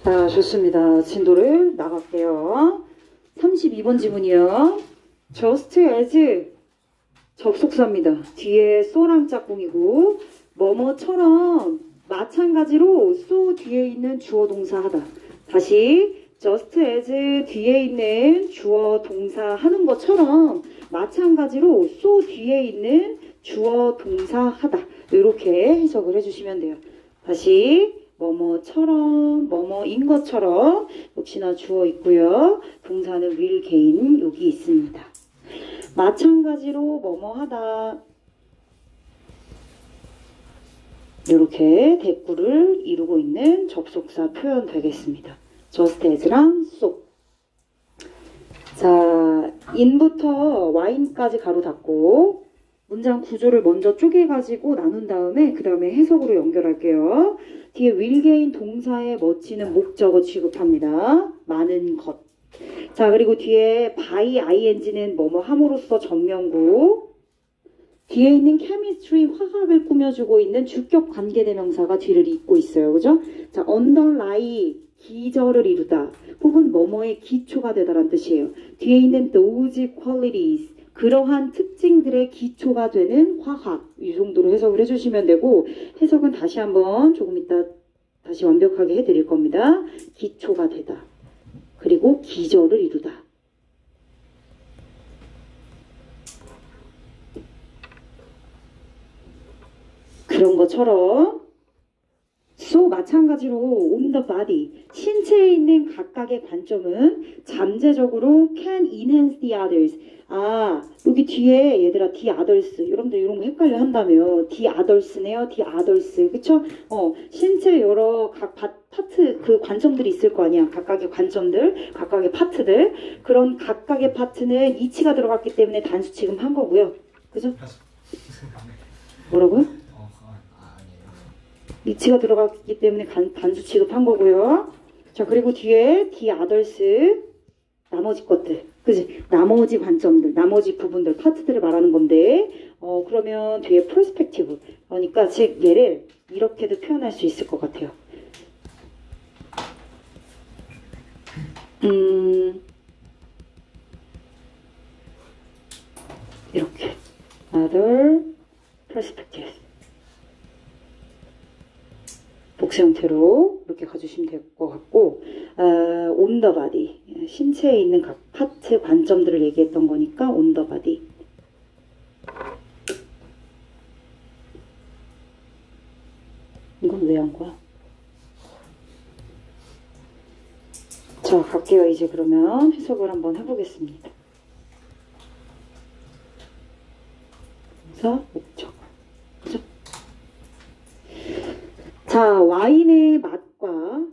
자, 좋습니다. 진도를 나갈게요. 32번 지문이요. just as 접속사입니다. 뒤에 so랑 짝꿍이고 뭐뭐처럼 마찬가지로 so 뒤에 있는 주어 동사 하다. 다시 just as 뒤에 있는 주어 동사 하는 것처럼 마찬가지로 so 뒤에 있는 주어 동사 하다. 이렇게 해석을 해주시면 돼요. 다시 뭐뭐처럼 뭐뭐인 것처럼 역시나 주어 있고요. 동사는 will gain 여기 있습니다. 마찬가지로 뭐뭐하다. 이렇게 대꾸를 이루고 있는 접속사 표현 되겠습니다. just as랑 so. 자, in부터 y까지 가로 닫고 문장 구조를 먼저 쪼개가지고 나눈 다음에 그 다음에 해석으로 연결할게요. 뒤에 will gain 동사에 멋지는 목적어 취급합니다. 많은 것. 자, 그리고 뒤에 by ing는 뭐뭐 함으로써 전명구. 뒤에 있는 chemistry 화학을 꾸며주고 있는 주격 관계대명사가 뒤를 잇고 있어요. 그죠? 자, underlie 기저를 이루다 혹은 뭐뭐의 기초가 되다라는 뜻이에요. 뒤에 있는 those qualities 그러한 특징들의 기초가 되는 화학 이 정도로 해석을 해주시면 되고 해석은 다시 한번 조금 이따 다시 완벽하게 해드릴 겁니다. 기초가 되다. 그리고 기저를 이루다. 그런 것처럼 so 마찬가지로 on the body 신체에 있는 각각의 관점은 잠재적으로 can enhance the others. 아, 여기 뒤에 얘들아 the others 여러분들 이런 거 헷갈려 한다며 the others네요. the others 그쵸? 신체 여러 각 파트 그 관점들이 있을 거 아니야. 각각의 관점들 각각의 파트들 그런 각각의 파트는 이치가 들어갔기 때문에 단수 취급한 거고요. 그죠? 뭐라고요? 이치가 들어갔기 때문에 단수 취급한 거고요. 자, 그리고 뒤에 the others 나머지 것들 그지? 나머지 관점들 나머지 부분들 파트들을 말하는 건데 그러면 뒤에 perspective 그러니까 즉 얘를 이렇게도 표현할 수 있을 것 같아요. 이렇게 other perspective 복수 형태로 이렇게 가주시면 될 것 같고 on the body 신체에 있는 각 파트 관점들을 얘기했던 거니까 on the body 이건 왜 한 거야? 자, 갈게요. 이제 그러면 해석을 한번 해보겠습니다. 그래서 목적 그죠? 자, 와인의 맛과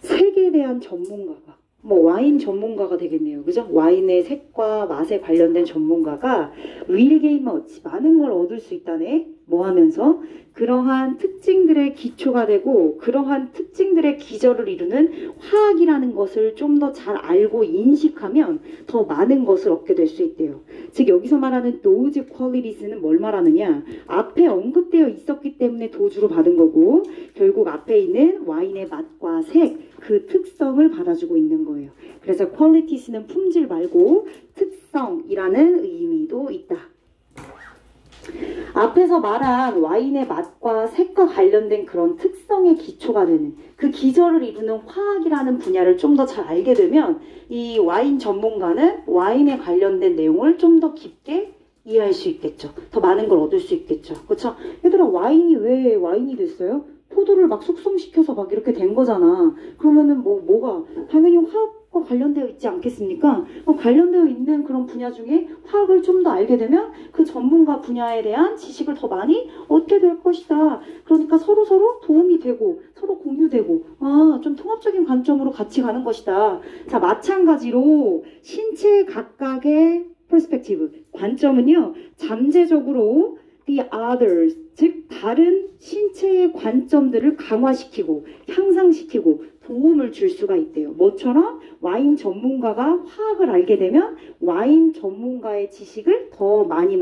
색에 대한 전문가가 와인 전문가가 되겠네요. 그죠? 와인의 색과 맛에 관련된 전문가가 will gain much 많은 걸 얻을 수 있다네. 뭐 하면서 그러한 특징들의 기초가 되고 그러한 특징들의 기저를 이루는 화학이라는 것을 좀 더 잘 알고 인식하면 더 많은 것을 얻게 될 수 있대요. 즉 여기서 말하는 those qualities는 뭘 말하느냐 앞에 언급되어 있었기 때문에 도주로 받은 거고 결국 앞에 있는 와인의 맛과 색 그 특성을 받아주고 있는 거예요. 그래서 qualities는 품질 말고 특성이라는 의미도 있다. 앞에서 말한 와인의 맛과 색과 관련된 그런 특성의 기초가 되는 그 기저를 이루는 화학이라는 분야를 좀 더 잘 알게 되면 이 와인 전문가는 와인에 관련된 내용을 좀 더 깊게 이해할 수 있겠죠. 더 많은 걸 얻을 수 있겠죠. 그렇죠? 얘들아 와인이 왜 와인이 됐어요? 포도를 막 숙성시켜서 막 이렇게 된 거잖아. 그러면은 뭐가 당연히 화학과 관련되어 있지 않겠습니까? 관련되어 있는 그런 분야 중에 화학을 좀 더 알게 되면 그 전문가 분야에 대한 지식을 더 많이 얻게 될 것이다. 그러니까 서로 도움이 되고 서로 공유되고 좀 통합적인 관점으로 같이 가는 것이다. 자, 마찬가지로 신체 각각의 perspective 관점은요 잠재적으로 the others 즉 다른 신체의 관점들을 강화시키고 향상시키고 도움을 줄 수가 있대요. 뭐처럼? 와인 전문가가 화학을 알게 되면 와인 전문가의 지식을 더 많이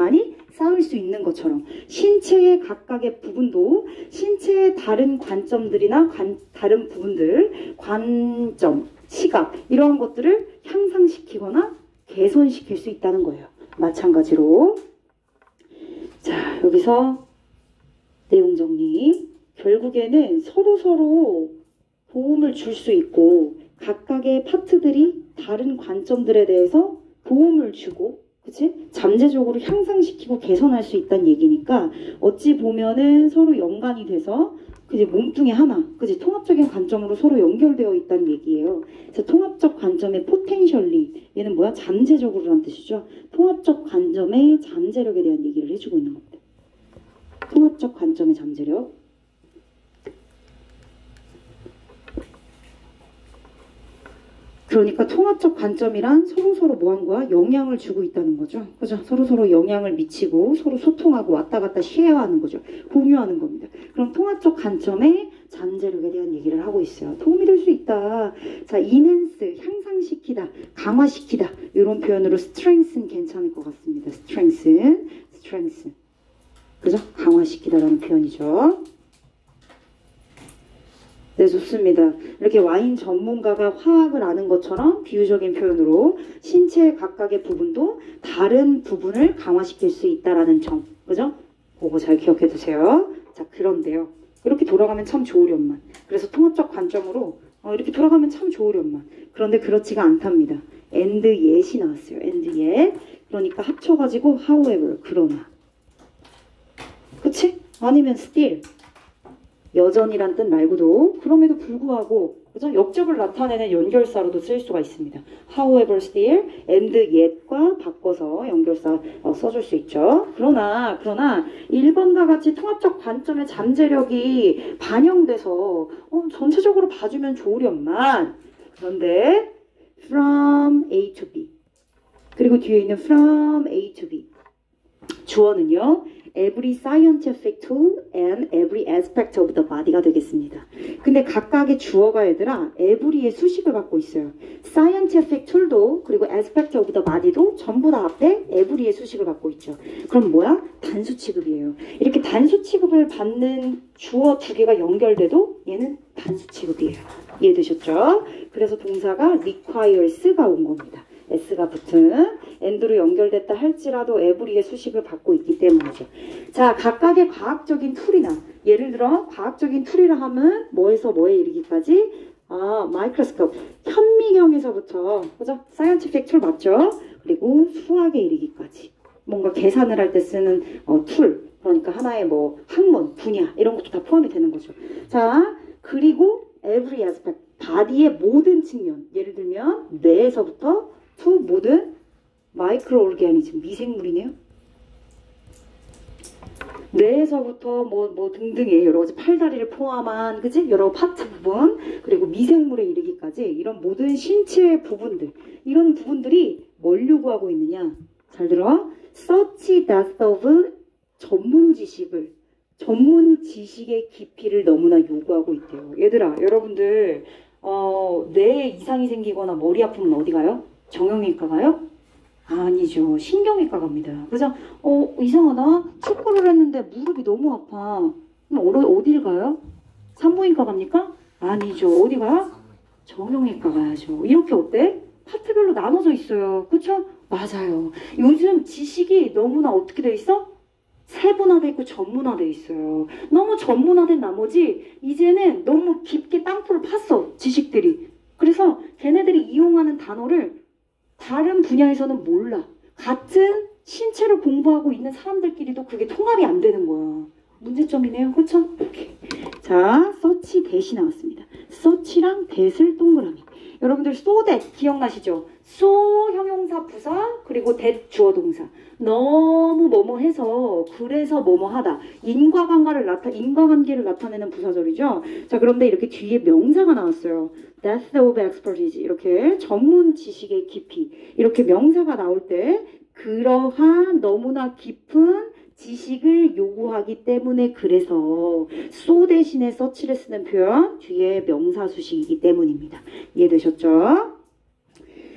쌓을 수 있는 것처럼 신체의 각각의 부분도 신체의 다른 관점들이나 다른 부분들, 관점, 시각 이러한 것들을 향상시키거나 개선시킬 수 있다는 거예요. 마찬가지로 자, 여기서 내용 정리. 결국에는 서로서로 도움을 줄 수 있고 각각의 파트들이 다른 관점들에 대해서 도움을 주고 그치? 잠재적으로 향상시키고 개선할 수 있다는 얘기니까 어찌 보면은 서로 연관이 돼서 그치? 몸뚱이 하나 그치? 통합적인 관점으로 서로 연결되어 있다는 얘기예요. 그래서 통합적 관점의 포텐셜리 얘는 뭐야? 잠재적으로라는 뜻이죠. 통합적 관점의 잠재력에 대한 얘기를 해주고 있는 겁니다. 통합적 관점의 잠재력. 그러니까 통합적 관점이란 서로서로 뭐 한 거야? 영향을 주고 있다는 거죠. 그죠? 서로서로 영향을 미치고 서로 소통하고 왔다 갔다 쉐어하는 거죠. 공유하는 겁니다. 그럼 통합적 관점의 잠재력에 대한 얘기를 하고 있어요. 도움이 될 수 있다. 자, enhance, 향상시키다, 강화시키다 이런 표현으로 strengthen 괜찮을 것 같습니다. strengthen. 그죠? 강화시키다라는 표현이죠. 네, 좋습니다. 이렇게 와인 전문가가 화학을 아는 것처럼 비유적인 표현으로 신체의 각각의 부분도 다른 부분을 강화시킬 수 있다라는 점. 그죠? 그거 잘 기억해 두세요. 자, 그런데요. 이렇게 돌아가면 참 좋으련만. 그래서 통합적 관점으로 이렇게 돌아가면 참 좋으련만. 그런데 그렇지가 않답니다. and yet이 나왔어요. and yet. 그러니까 합쳐가지고 however, 그러나. 그치? 아니면 still. 여전이란 뜻 말고도 그럼에도 불구하고 그죠? 역적을 나타내는 연결사로도 쓸 수가 있습니다. However, still, and yet과 바꿔서 연결사 써줄 수 있죠. 그러나 1번과 같이 통합적 관점의 잠재력이 반영돼서 전체적으로 봐주면 좋으련만 그런데 from A to B 그리고 뒤에 있는 from A to B 주어는요. every scientific tool and every aspect of the body가 되겠습니다. 근데 각각의 주어가 얘들아 every의 수식을 갖고 있어요. scientific tool도 그리고 aspect of the body도 전부 다 앞에 every의 수식을 갖고 있죠. 그럼 뭐야? 단수 취급이에요. 이렇게 단수 취급을 받는 주어 두 개가 연결돼도 얘는 단수 취급이에요. 이해되셨죠? 그래서 동사가 requires가 온 겁니다. S가 붙은 and로 연결됐다 할지라도 every의 수식을 갖고 있기 때문이죠. 자, 각각의 과학적인 툴이나 예를 들어 과학적인 툴이라 하면 뭐에서 뭐에 이르기까지 마이크로스코프 현미경에서부터 그죠? 사이언티픽 툴 맞죠? 그리고 수학에 이르기까지 뭔가 계산을 할 때 쓰는 툴 그러니까 하나의 뭐 학문 분야 이런 것도 다 포함이 되는 거죠. 자, 그리고 every aspect 바디의 모든 측면 예를 들면 뇌에서부터 to 모든 마이크로 오르가니즘 미생물이네요. 뇌에서부터 뭐 등등의 여러 가지 팔다리를 포함한 그치? 여러 파트 부분 그리고 미생물에 이르기까지 이런 모든 신체의 부분들 이런 부분들이 뭘 요구하고 있느냐 잘 들어 such depth of 전문 지식의 깊이를 너무나 요구하고 있대요. 얘들아 여러분들 뇌에 이상이 생기거나 머리 아프면 어디 가요? 정형외과 가요? 아니죠. 신경외과 갑니다. 그래서 이상하다. 축구를 했는데 무릎이 너무 아파. 그럼 어디를 가요? 산부인과 갑니까? 아니죠. 어디 가요? 정형외과 가야죠. 이렇게 어때? 파트별로 나눠져 있어요. 그쵸? 맞아요. 요즘 지식이 너무나 어떻게 돼 있어? 세분화돼 있고 전문화돼 있어요. 너무 전문화된 나머지 이제는 너무 깊게 땅굴을 팠어. 지식들이. 그래서 걔네들이 이용하는 단어를 다른 분야에서는 몰라. 같은 신체를 공부하고 있는 사람들끼리도 그게 통합이 안 되는 거야. 문제점이네요. 그쵸? 오케이. 자, 서치 대시 나왔습니다. 서치랑 대슬 동그라미. 여러분들 so that 기억나시죠? so 형용사 부사 그리고 that 주어 동사. 너무 뭐뭐 해서 그래서 뭐뭐 하다. 인과관계를 나타내는 부사절이죠. 자, 그런데 이렇게 뒤에 명사가 나왔어요. depth of expertise 이렇게 전문 지식의 깊이 이렇게 명사가 나올 때 그러한 너무나 깊은 지식을 요구하기 때문에 그래서 so 대신에 search를 쓰는 표현 뒤에 명사수식이기 때문입니다. 이해되셨죠?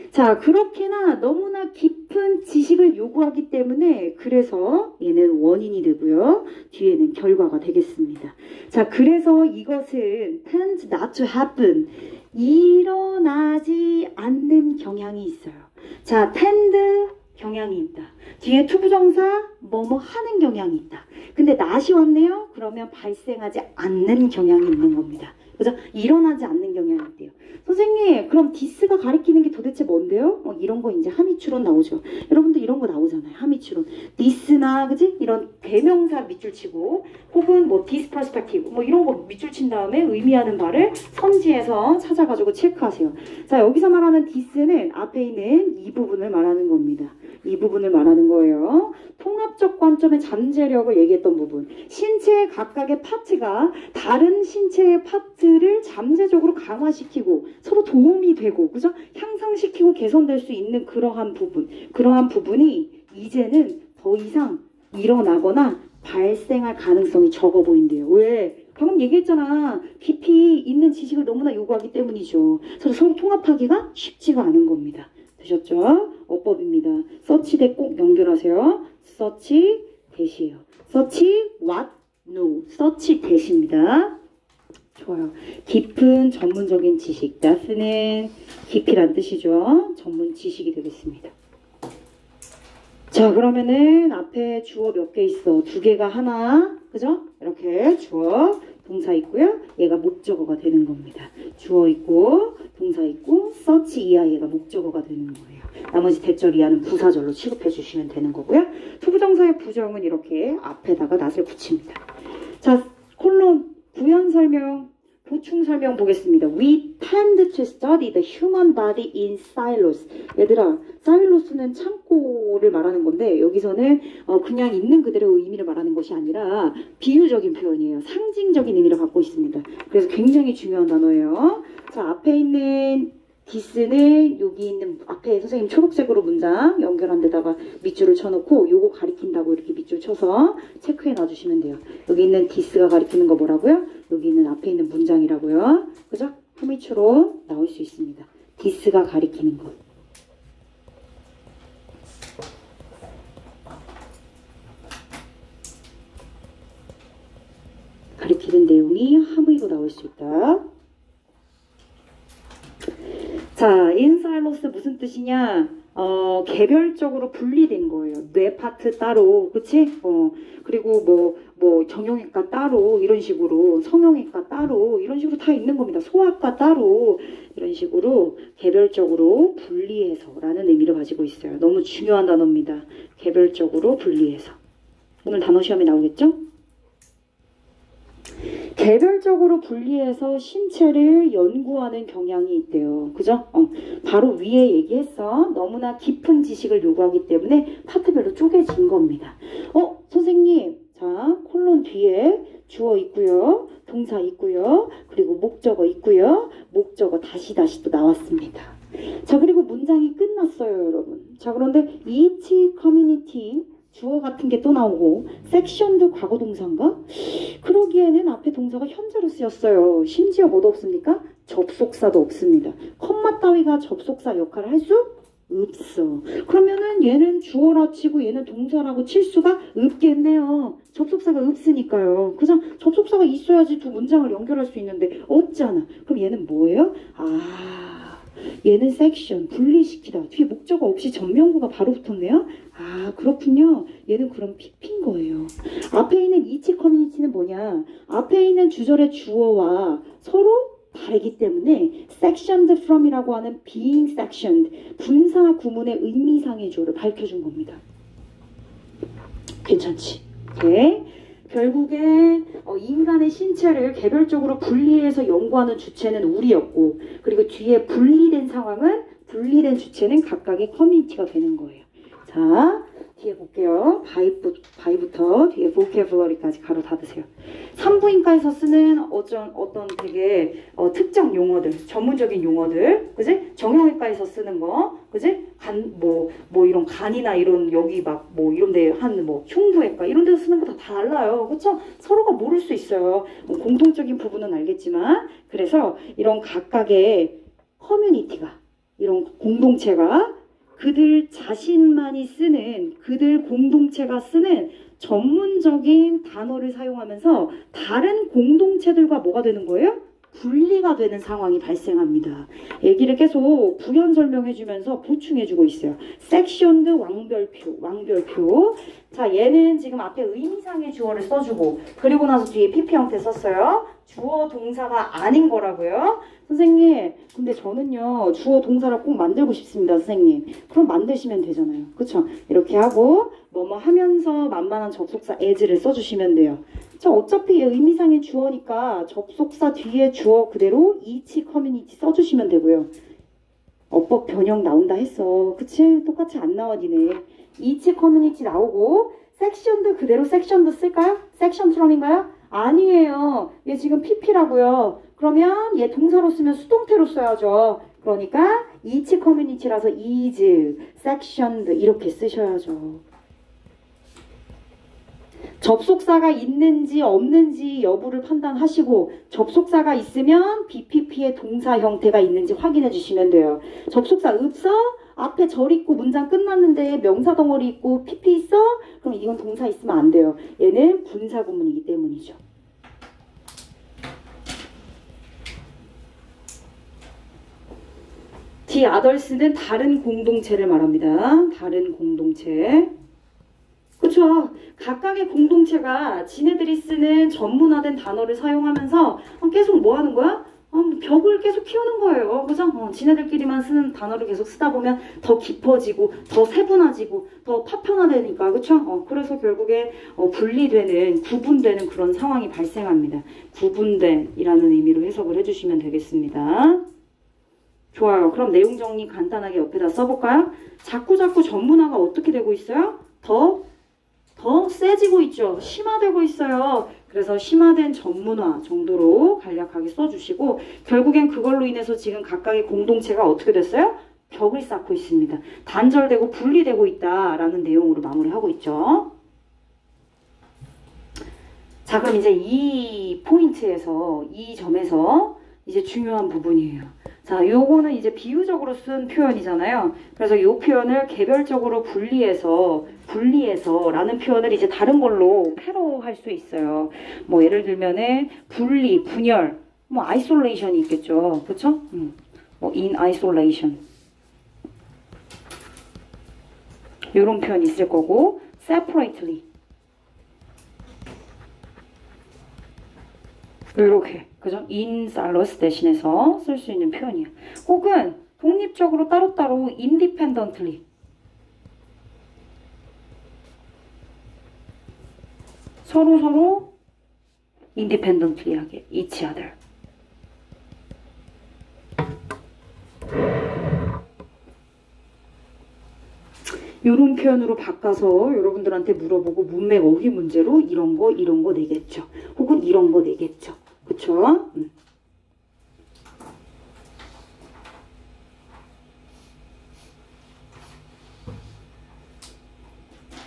자, 그렇게나 너무나 깊은 지식을 요구하기 때문에 그래서 얘는 원인이 되고요. 뒤에는 결과가 되겠습니다. 자, 그래서 이것은 tends not to happen. 일어나지 않는 경향이 있어요. 자, tend 경향이 있다. 뒤에 투부정사 뭐뭐 하는 경향이 있다. 근데 not이 왔네요. 그러면 발생하지 않는 경향이 있는 겁니다. 그죠? 일어나지 않는 경향이 있대요. 선생님, 그럼 this가 가리키는 게 도대체 뭔데요? 이런 거 이제 함의추론 나오죠. 여러분들 이런 거 나오잖아요. 함의추론. this나, 그지? 이런 대명사 밑줄 치고, 혹은 뭐 this perspective, 뭐 이런 거 밑줄 친 다음에 의미하는 바를 선지에서 찾아가지고 체크하세요. 자, 여기서 말하는 this는 앞에 있는 이 부분을 말하는 겁니다. 이 부분을 말하는 거예요. 통합적 관점의 잠재력을 얘기했던 부분. 신체의 각각의 파트가 다른 신체의 파트를 잠재적으로 강화시키고 서로 도움이 되고, 그죠? 향상시키고 개선될 수 있는 그러한 부분. 그러한 부분이 이제는 더 이상 일어나거나 발생할 가능성이 적어 보인대요. 왜? 방금 얘기했잖아. 깊이 있는 지식을 너무나 요구하기 때문이죠. 그래서 서로 통합하기가 쉽지가 않은 겁니다. 되셨죠? 어법입니다. search 대 꼭 연결하세요. search 대시예요. search what? no. search 대시입니다. 좋아요. 깊은 전문적인 지식. that는 깊이란 뜻이죠. 전문 지식이 되겠습니다. 자, 그러면은 앞에 주어 몇 개 있어? 두 개가 하나, 그죠? 이렇게 주어, 동사 있고요. 얘가 목적어가 되는 겁니다. 주어 있고, 동사 있고, search 이하 얘가 목적어가 되는 거예요. 나머지 대절 이하는 부사절로 취급해 주시면 되는 거고요. 투부정사의 부정은 이렇게 앞에다가 낫을 붙입니다. 자, 콜론 부연 설명, 보충 설명 보겠습니다. We tend to study the human body in silos. 얘들아, 사일로스는 창고를 말하는 건데 여기서는 그냥 있는 그대로의 의미를 말하는 것이 아니라 비유적인 표현이에요. 상징적인 의미를 갖고 있습니다. 그래서 굉장히 중요한 단어예요. 자, 앞에 있는 this는 여기 있는 앞에 선생님 초록색으로 문장 연결한 데다가 밑줄을 쳐놓고 요거 가리킨다고 이렇게 밑줄 쳐서 체크해 놔주시면 돼요. 여기 있는 this가 가리키는 거 뭐라고요? 여기 있는 앞에 있는 문장이라고요. 그죠? 함의추로 나올 수 있습니다. this가 가리키는 것. 가리키는 내용이 함의로 나올 수 있다. 자, in silos 무슨 뜻이냐? 개별적으로 분리된 거예요. 뇌 파트 따로, 그치? 그리고 뭐 정형외과 따로 이런 식으로, 성형외과 따로 이런 식으로 다 있는 겁니다. 소아과 따로 이런 식으로 개별적으로 분리해서라는 의미를 가지고 있어요. 너무 중요한 단어입니다. 개별적으로 분리해서. 오늘 단어 시험에 나오겠죠? 개별적으로 분리해서 신체를 연구하는 경향이 있대요. 그죠? 바로 위에 얘기했어. 너무나 깊은 지식을 요구하기 때문에 파트별로 쪼개진 겁니다. 선생님. 자, 콜론 뒤에 주어 있고요. 동사 있고요. 그리고 목적어 있고요. 목적어 다시 또 나왔습니다. 자, 그리고 문장이 끝났어요, 여러분. 자, 그런데 each community 주어 같은 게 또 나오고 섹션도 과거 동사인가? 그러기에는 앞에 동사가 현재로 쓰였어요. 심지어 뭐도 없습니까? 접속사도 없습니다. 컴마 따위가 접속사 역할을 할 수 없어. 그러면은 얘는 주어라 치고 얘는 동사라고 칠 수가 없겠네요. 접속사가 없으니까요. 그죠? 접속사가 있어야지 두 문장을 연결할 수 있는데 없잖아. 그럼 얘는 뭐예요? 얘는 섹션, 분리시키다. 뒤에 목적어 없이 전명구가 바로 붙었네요. 그렇군요. 얘는 그럼 PP인 거예요. 앞에 있는 each 커뮤니티는 뭐냐? 앞에 있는 주절의 주어와 서로 다르기 때문에 sectioned from이라고 하는 being sectioned, 분사 구문의 의미상의 조를 밝혀준 겁니다. 괜찮지? 오케이. 결국엔 인간의 신체를 개별적으로 분리해서 연구하는 주체는 우리였고, 그리고 뒤에 분리된 상황은 분리된 주체는 각각의 커뮤니티가 되는 거예요. 자, 뒤에 볼게요. 바이부터 뒤에 vocabulary까지 가로 닫으세요. 산부인과에서 쓰는 어떤 되게 특정 용어들, 전문적인 용어들, 그지? 정형외과에서 쓰는 거, 그지? 이런 간이나 이런 여기 막 이런 데 한 흉부외과 이런 데서 쓰는 거 다 달라요. 그쵸? 서로가 모를 수 있어요. 공통적인 부분은 알겠지만, 그래서 이런 각각의 커뮤니티가, 이런 공동체가 그들 자신만이 쓰는, 그들 공동체가 쓰는 전문적인 단어를 사용하면서 다른 공동체들과 뭐가 되는 거예요? 분리가 되는 상황이 발생합니다. 얘기를 계속 부연 설명해주면서 보충해주고 있어요. 섹션드 왕별표. 자, 얘는 지금 앞에 의미상의 주어를 써주고, 그리고 나서 뒤에 PP 형태 썼어요. 주어 동사가 아닌 거라고요. 선생님, 근데 저는요, 주어 동사를 꼭 만들고 싶습니다, 선생님. 그럼 만드시면 되잖아요. 그쵸? 이렇게 하고, 뭐뭐 하면서 만만한 접속사 as를 써주시면 돼요. 자, 어차피 의미상의 주어니까 접속사 뒤에 주어 그대로 each community 써주시면 되고요. 어법 변형 나온다 했어. 그치? 똑같이 안 나와, 니네. each community 나오고, 섹션도 그대로 섹션도 쓸까요? 섹션 트럼인가요? 아니에요. 얘 지금 PP라고요. 그러면 얘 동사로 쓰면 수동태로 써야죠. 그러니까 each community라서 is, sectioned 이렇게 쓰셔야죠. 접속사가 있는지 없는지 여부를 판단하시고 접속사가 있으면 BPP의 동사 형태가 있는지 확인해 주시면 돼요. 접속사 없어? 앞에 절 있고 문장 끝났는데 명사 덩어리 있고 PP 있어? 그럼 이건 동사 있으면 안 돼요. 얘는 분사 구문이기 때문이죠. The others는 다른 공동체를 말합니다. 다른 공동체. 그렇죠. 각각의 공동체가 지네들이 쓰는 전문화된 단어를 사용하면서 계속 뭐 하는 거야? 벽을 계속 키우는 거예요. 그죠? 지네들끼리만 쓰는 단어를 계속 쓰다 보면 더 깊어지고 더 세분화지고 더 파편화되니까. 그렇죠? 그래서 결국에 분리되는, 구분되는 그런 상황이 발생합니다. 구분된이라는 의미로 해석을 해주시면 되겠습니다. 좋아요. 그럼 내용 정리 간단하게 옆에다 써볼까요? 자꾸 전문화가 어떻게 되고 있어요? 더 세지고 있죠. 심화되고 있어요. 그래서 심화된 전문화 정도로 간략하게 써주시고 결국엔 그걸로 인해서 지금 각각의 공동체가 어떻게 됐어요? 벽을 쌓고 있습니다. 단절되고 분리되고 있다라는 내용으로 마무리하고 있죠. 자, 그럼 이제 이 포인트에서, 이 점에서 이제 중요한 부분이에요. 자, 요거는 이제 비유적으로 쓴 표현이잖아요. 그래서 이 표현을 개별적으로 분리해서 라는 표현을 이제 다른 걸로 패로 할 수 있어요. 뭐 예를 들면은 분리, 분열, 뭐 isolation이 있겠죠. 그쵸? 뭐 in isolation. 요런 표현이 있을 거고 separately. 이렇게, 그죠? in silos 대신해서 쓸 수 있는 표현이에요. 혹은 독립적으로 따로따로 independently. 서로 independently 하게, each other. 이런 표현으로 바꿔서 여러분들한테 물어보고 문맥 어휘 문제로 이런 거 내겠죠. 혹은 이런 거 내겠죠. 그쵸?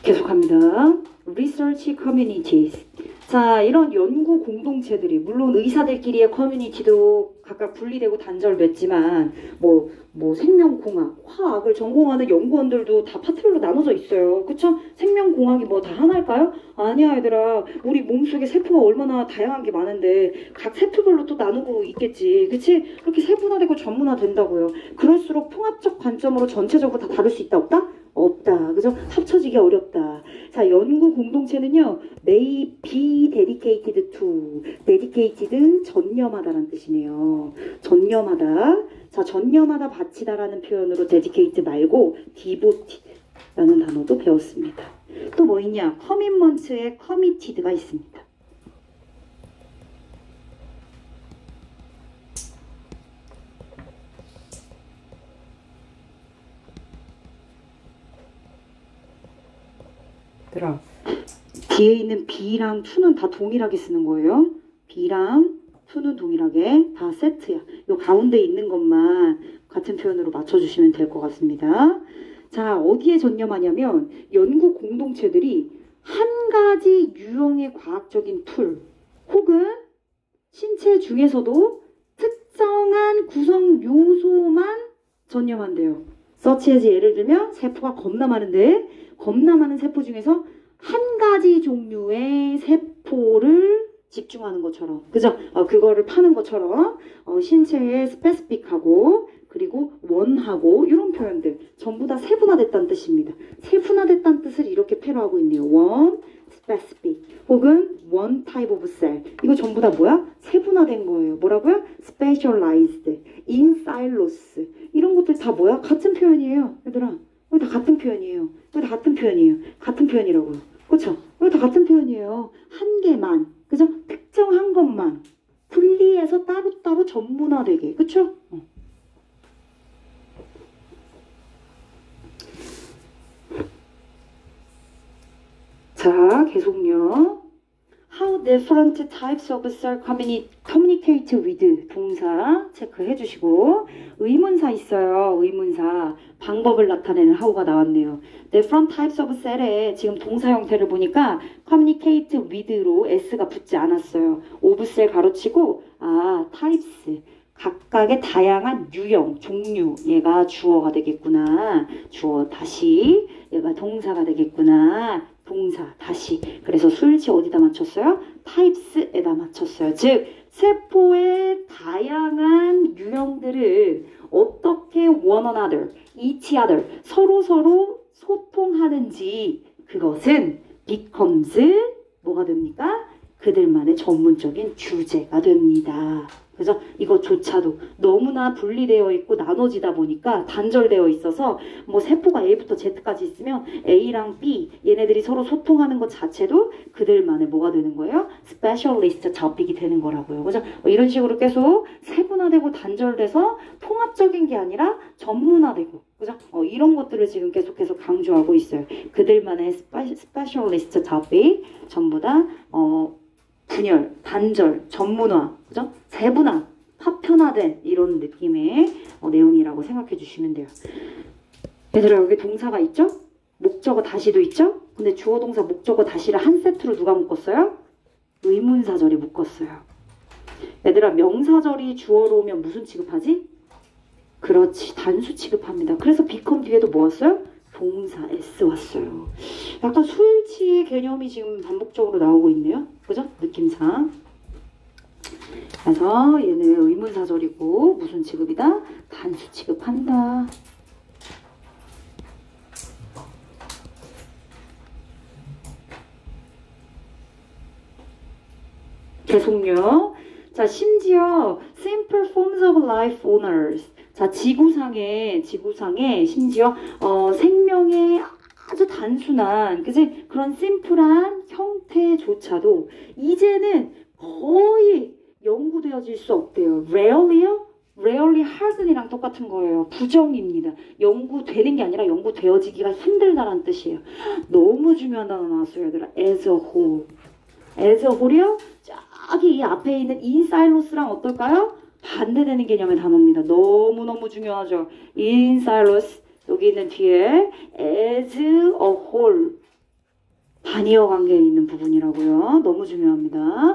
계속합니다. Research communities. 자, 이런 연구 공동체들이 물론 의사들끼리의 커뮤니티도 각각 분리되고 단절됐지만 뭐 생명공학, 화학을 전공하는 연구원들도 다 파트별로 나눠져 있어요. 그쵸? 생명공학이 뭐 다 하나일까요? 아니야, 얘들아. 우리 몸속에 세포가 얼마나 다양한 게 많은데 각 세포별로 또 나누고 있겠지. 그치? 그렇게 세분화되고 전문화된다고요. 그럴수록 통합적 관점으로 전체적으로 다 다룰 수 있다, 없다? 없다. 그죠? 합쳐지기 어렵다. 자, 연구 공동체는요, may be dedicated to. dedicated, 전념하다라는 뜻이네요. 전념하다. 자, 전념하다, 바치다라는 표현으로 dedicate 말고 devote라는 단어도 배웠습니다. 또 뭐 있냐? commitment에 committed가 있습니다. 얘들아, 뒤에 있는 B랑 2는 다 동일하게 쓰는 거예요. B랑 2는 동일하게 다 세트야. 요 가운데 있는 것만 같은 표현으로 맞춰주시면 될 것 같습니다. 자, 어디에 전념하냐면 연구 공동체들이 한 가지 유형의 과학적인 툴 혹은 신체 중에서도 특정한 구성 요소만 전념한대요. 서치해서 예를 들면 세포가 겁나 많은데 겁나 많은 세포 중에서 한 가지 종류의 세포를 집중하는 것처럼, 그죠? 그거를 파는 것처럼 신체에 스페시픽하고 그리고 원하고 이런 표현들 전부 다 세분화됐다는 뜻입니다. 세분화됐다는 뜻을 이렇게 표현하고 있네요. 원, specific 혹은 one type of cell. 이거 전부 다 뭐야? 세분화된 거예요. 뭐라고요? specialized, in silos. 이런 것들 다 뭐야? 같은 표현이에요. 얘들아, 이거 다 같은 표현이에요. 이거 다 같은 표현이에요. 같은 표현이라고요. 그렇죠? 이거 다 같은 표현이에요. 한 개만, 그죠? 특정한 것만 분리해서 따로따로 전문화되게, 그렇죠? 자, 계속요. How different types of cell communicate with 동사 체크해 주시고 의문사 있어요. 의문사 방법을 나타내는 how가 나왔네요. Different types of cell에 지금 동사 형태를 보니까 communicate with로 s가 붙지 않았어요. of cell 가로치고 types 각각의 다양한 유형, 종류 얘가 주어가 되겠구나. 주어 다시 얘가 동사가 되겠구나. 동사 다시. 그래서 수일치 어디다 맞췄어요? types에다 맞췄어요. 즉 세포의 다양한 유형들은 어떻게 one another, each other 서로 소통하는지 그것은 becomes 뭐가 됩니까? 그들만의 전문적인 주제가 됩니다. 그래서 이것조차도 너무나 분리되어 있고 나눠지다 보니까 단절되어 있어서 뭐 세포가 A부터 Z까지 있으면 A랑 B 얘네들이 서로 소통하는 것 자체도 그들만의 뭐가 되는 거예요? 스페셜리스트 잡빅이 되는 거라고요. 그죠? 이런 식으로 계속 세분화되고 단절돼서 통합적인 게 아니라 전문화되고 그죠? 이런 것들을 지금 계속해서 강조하고 있어요. 그들만의 스페셜리스트 잡빅 전부 다 분열, 단절, 전문화, 그죠? 세분화, 파편화된 이런 느낌의 내용이라고 생각해 주시면 돼요. 얘들아 여기 동사가 있죠? 목적어 다시도 있죠? 근데 주어 동사 목적어 다시를 한 세트로 누가 묶었어요? 의문사절이 묶었어요. 얘들아 명사절이 주어로 오면 무슨 취급하지? 그렇지, 단수 취급합니다. 그래서 become 뒤에도 뭐 왔어요? 동사 S 왔어요. 약간 수일치의 개념이 지금 반복적으로 나오고 있네요. 그죠? 느낌상. 그래서 얘는 의문사절이고 무슨 취급이다? 단수 취급한다. 계속요. 자, 심지어 simple forms of life owners. 자, 지구상에 심지어 생명의 아주 단순한 그지 그런 심플한 형태조차도 이제는 거의 연구되어질 수 없대요. rarely요? rarely harden이랑 똑같은 거예요. 부정입니다. 연구되는 게 아니라 연구되어지기가 힘들다라는 뜻이에요. 너무 중요한 단어 나왔어요, 얘들아. as a whole. as a whole이요? 저기 이 앞에 있는 인사일로스랑 어떨까요? 반대되는 개념의 단어입니다. 너무너무 중요하죠. 인사일로스 여기 있는 뒤에 as a whole 반이어 관계에 있는 부분이라고요. 너무 중요합니다.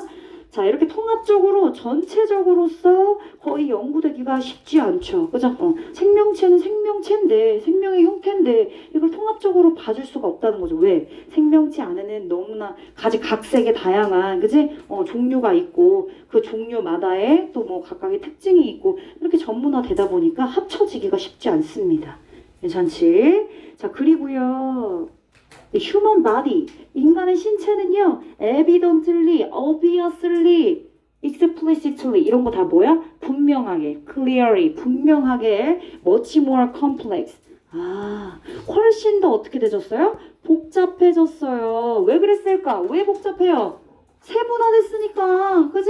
자, 이렇게 통합적으로 전체적으로서 거의 연구되기가 쉽지 않죠. 그죠? 생명체는 생명체인데 생명의 형태인데 이걸 통합적으로 봐줄 수가 없다는 거죠. 왜? 생명체 안에는 너무나 각색의 다양한 그지? 종류가 있고 그 종류마다의 또 뭐 각각의 특징이 있고 이렇게 전문화되다 보니까 합쳐지기가 쉽지 않습니다. 괜찮지? 자, 그리고요. human body, 인간의 신체는요, evidently, obviously, explicitly 이런 거 다 뭐야? 분명하게, clearly, 분명하게, much more complex. 훨씬 더 어떻게 되졌어요? 복잡해졌어요. 왜 그랬을까? 왜 복잡해요? 세분화됐으니까, 그지?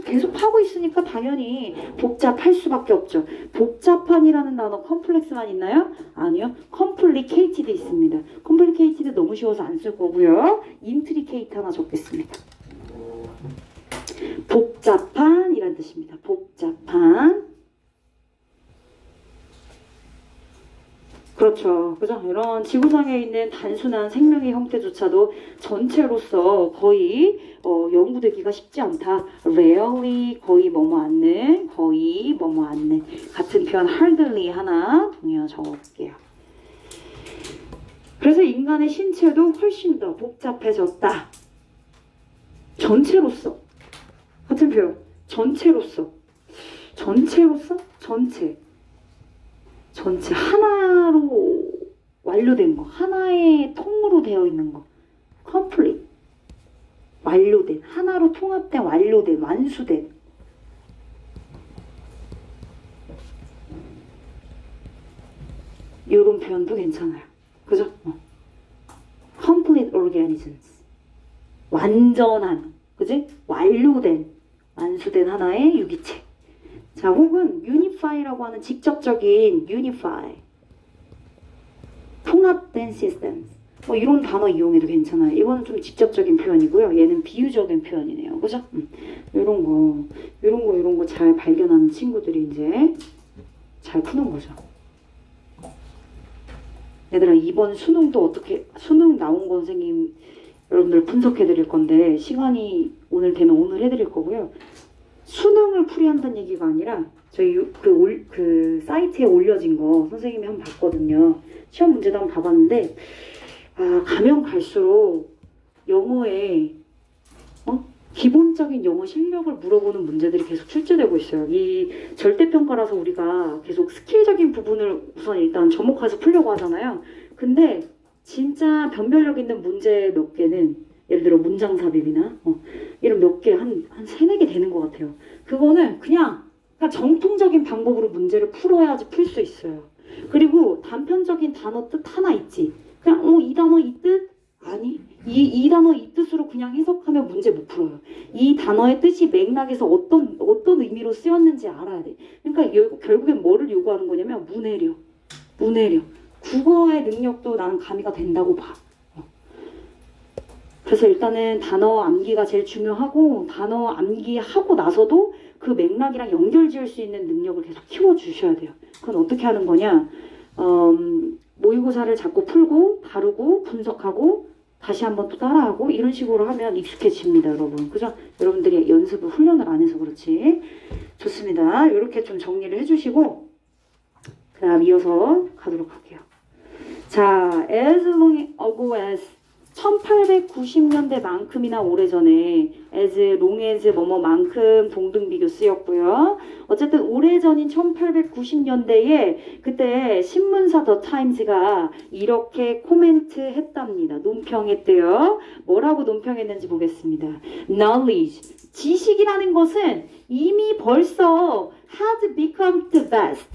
계속 하고 있으니까 당연히 복잡할 수밖에 없죠. 복잡한이라는 단어 컴플렉스만 있나요? 아니요. 컴플리케이티드 있습니다. 컴플리케이티드 너무 쉬워서 안 쓸 거고요. 인트리케이트 하나 적겠습니다. 복잡한이란 뜻입니다. 복잡한. 그렇죠. 그죠? 이런 지구상에 있는 단순한 생명의 형태조차도 전체로서 거의 연구되기가 쉽지 않다. rarely, 거의 뭐뭐 않는, 거의 뭐뭐 않는. 같은 표현 hardly 하나 동의어 적어볼게요. 그래서 인간의 신체도 훨씬 더 복잡해졌다. 전체로서. 같은 표현. 전체로서. 전체로서? 전체. 전체 하나로 완료된 거, 하나의 통으로 되어 있는 거, complete, 완료된, 하나로 통합된, 완료된, 완수된. 이런 표현도 괜찮아요. 그죠? complete organisms, 완전한, 그지? 완료된, 완수된 하나의 유기체. 자, 혹은 unify라고 하는 직접적인 unify, 통합된 systems, 이런 단어 이용해도 괜찮아요. 이거는 좀 직접적인 표현이고요. 얘는 비유적인 표현이네요. 그죠? 이런 거 잘 발견하는 친구들이 이제 잘 푸는 거죠. 얘들아, 이번 수능도 어떻게, 수능 나온 거 선생님 여러분들 분석해 드릴 건데, 시간이 오늘 되면 오늘 해드릴 거고요. 수능을 풀이한다는 얘기가 아니라 저희 그 사이트에 올려진 거 선생님이 한번 봤거든요. 시험 문제도 한번 봐봤는데 가면 갈수록 영어에 기본적인 영어 실력을 물어보는 문제들이 계속 출제되고 있어요. 이 절대평가라서 우리가 계속 스킬적인 부분을 우선 일단 접목해서 풀려고 하잖아요. 근데 진짜 변별력 있는 문제 몇 개는 예를 들어 문장 삽입이나 이런 몇 개 한 3-4개 되는 것 같아요. 그거는 그냥 정통적인 방법으로 문제를 풀어야지 풀 수 있어요. 그리고 단편적인 단어 뜻 하나 있지. 그냥 이 단어 이 뜻? 아니, 이 단어 이 뜻으로 그냥 해석하면 문제 못 풀어요. 이 단어의 뜻이 맥락에서 어떤 의미로 쓰였는지 알아야 돼. 그러니까 결국엔 뭐를 요구하는 거냐면 문해력. 국어의 능력도 나는 가미가 된다고 봐. 그래서 일단은 단어 암기가 제일 중요하고, 단어 암기하고 나서도 그 맥락이랑 연결 지을 수 있는 능력을 계속 키워주셔야 돼요. 그건 어떻게 하는 거냐? 모의고사를 자꾸 풀고 다루고 분석하고 다시 한번 또 따라하고 이런 식으로 하면 익숙해집니다, 여러분. 그죠? 여러분들이 연습을 훈련을 안 해서 그렇지. 좋습니다. 이렇게 좀 정리를 해주시고 그 다음 이어서 가도록 할게요. 자, as long ago as 1890년대만큼이나 오래전에 as long as 뭐뭐만큼 동등비교 쓰였고요. 어쨌든 오래전인 1890년대에 그때 신문사 더 타임즈가 이렇게 코멘트 했답니다. 논평했대요. 뭐라고 논평했는지 보겠습니다. Knowledge, 지식이라는 것은 이미 벌써 has become the best.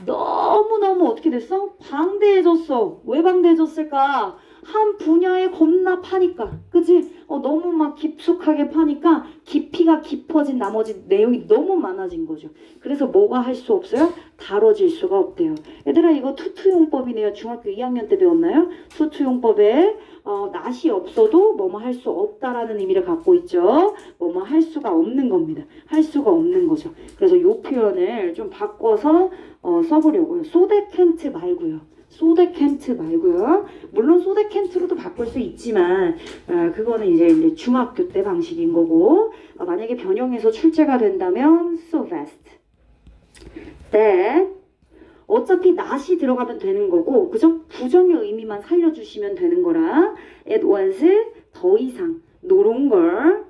너무너무 어떻게 됐어? 방대해졌어. 왜 방대해졌을까? 한 분야에 겁나 파니까, 그치? 너무 막 깊숙하게 파니까 깊이가 깊어진 나머지 내용이 너무 많아진 거죠. 그래서 뭐가 할 수 없어요? 다뤄질 수가 없대요. 얘들아, 이거 투투용법이네요. 중학교 2학년 때 배웠나요? 투투용법에 낫이 없어도 뭐뭐 할 수 없다라는 의미를 갖고 있죠. 뭐뭐 할 수가 없는 겁니다. 할 수가 없는 거죠. 그래서 이 표현을 좀 바꿔서 써보려고요. so they can't 말고요. so they can't 말고요. 물론 so they can't로도 바꿀 수 있지만 그거는 이제 중학교 때 방식인 거고, 만약에 변형해서 출제가 된다면 so fast. that 어차피 not이 들어가면 되는 거고, 그죠? 부정의 의미만 살려주시면 되는 거라 it was 더 이상 no longer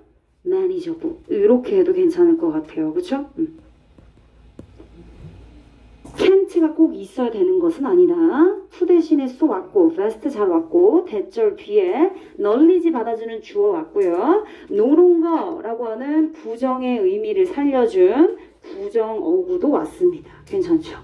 manageable 이렇게 해도 괜찮을 것 같아요. 그쵸? can't가 꼭 있어야 되는 것은 아니다. to 대신에 so 왔고 fast 잘 왔고 대절 뒤에 knowledge 받아주는 주어 왔고요. no longer라고 하는 부정의 의미를 살려준 부정 어구도 왔습니다. 괜찮죠?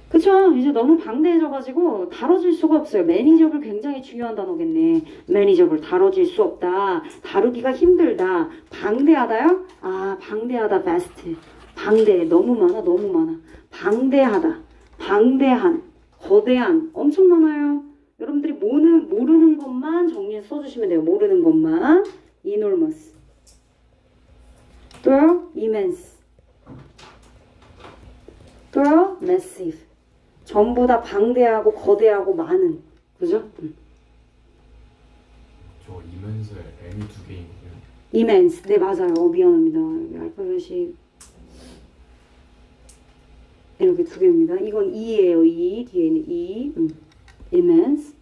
그쵸? 그쵸. 이제 너무 방대해져가지고 다뤄질 수가 없어요. 매니저블 굉장히 중요한 단어겠네. 매니저블 다뤄질 수 없다. 다루기가 힘들다. 방대하다요? 아, 방대하다 베스트. 방대 너무 많아 너무 많아. 방대하다. 방대한. 거대한. 엄청 많아요. 여러분들이 모르는 것만 정리해서 써주시면 돼요. 모르는 것만. enormous. 또요? immense. 또요? massive. 전부 다 방대하고 거대하고 많은. 그죠? 저 immense에 m이 두 개이거든요. immense. 네, 맞아요. 미안합니다. 여기 알파벳이 이렇게 두 개입니다. 이건 E예요. E. 뒤에는 E. immense.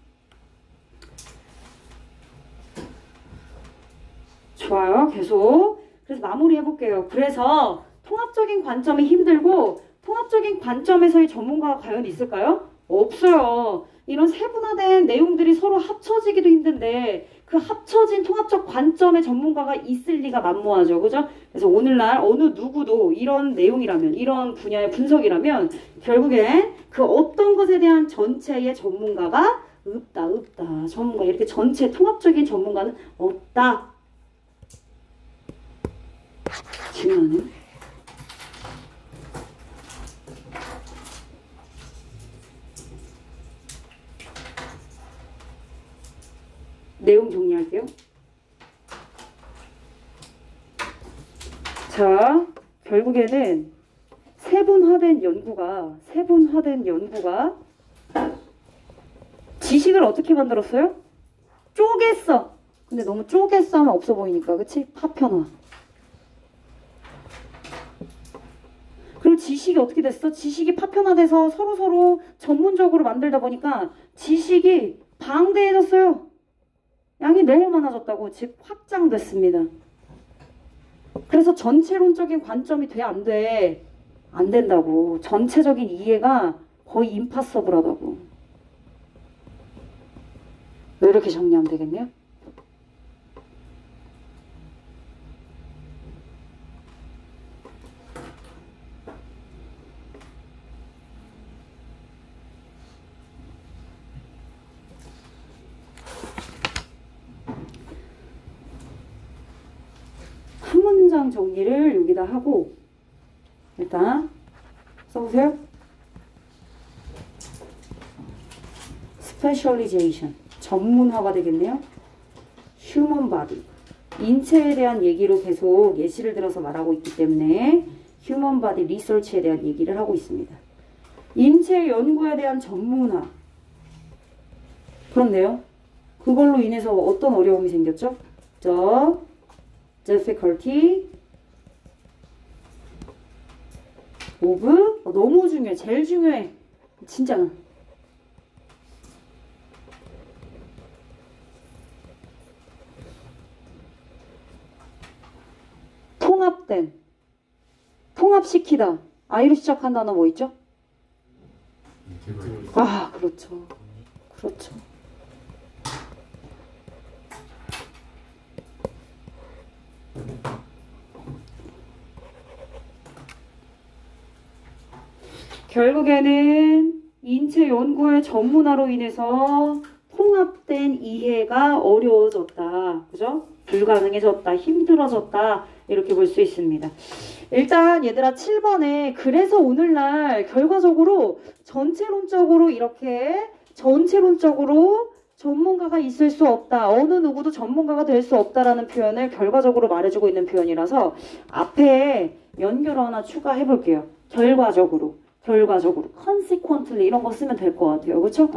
좋아요. 계속. 그래서 마무리 해볼게요. 그래서 통합적인 관점이 힘들고 통합적인 관점에서의 전문가가 과연 있을까요? 없어요. 이런 세분화된 내용들이 서로 합쳐지기도 힘든데 그 합쳐진 통합적 관점의 전문가가 있을 리가 만무하죠. 그죠? 그래서 오늘날 어느 누구도 이런 내용이라면 이런 분야의 분석이라면 결국엔 그 어떤 것에 대한 전체의 전문가가 없다. 전문가 이렇게 전체 통합적인 전문가는 없다. 중요하네요. 내용 정리할게요. 자, 결국에는 세분화된 연구가 지식을 어떻게 만들었어요? 쪼갰어. 근데 너무 쪼갰어 하면 없어 보이니까, 그치? 파편화. 그리고 지식이 어떻게 됐어? 지식이 파편화돼서 서로 전문적으로 만들다 보니까 지식이 방대해졌어요. 양이 너무 많아졌다고. 즉 확장됐습니다. 그래서 전체론적인 관점이 돼 안 돼? 안 된다고. 전체적인 이해가 거의 임파서블하다고. 이렇게 정리하면 되겠네요. 한 문장 정리를 여기다 하고 일단 써보세요. Specialization. 전문화가 되겠네요. Human body. 인체에 대한 얘기로 계속 예시를 들어서 말하고 있기 때문에 Human body research에 대한 얘기를 하고 있습니다. 인체 연구에 대한 전문화. 그런데요. 그걸로 인해서 어떤 어려움이 생겼죠? difficulty of 너무 중요해. 제일 중요해. 진짜. 통합시키다. I로 시작한 단어 뭐 있죠? 아, 그렇죠. 결국에는 인체 연구의 전문화로 인해서 통합된 이해가 어려워졌다. 그죠? 불가능해졌다. 힘들어졌다. 이렇게 볼 수 있습니다. 일단 얘들아 7번에 그래서 오늘날 결과적으로 전체론적으로 전문가가 있을 수 없다. 어느 누구도 전문가가 될 수 없다라는 표현을 결과적으로 말해주고 있는 표현이라서 앞에 연결 하나 추가해 볼게요. 결과적으로 consequently 이런 거 쓰면 될 것 같아요. 그렇죠?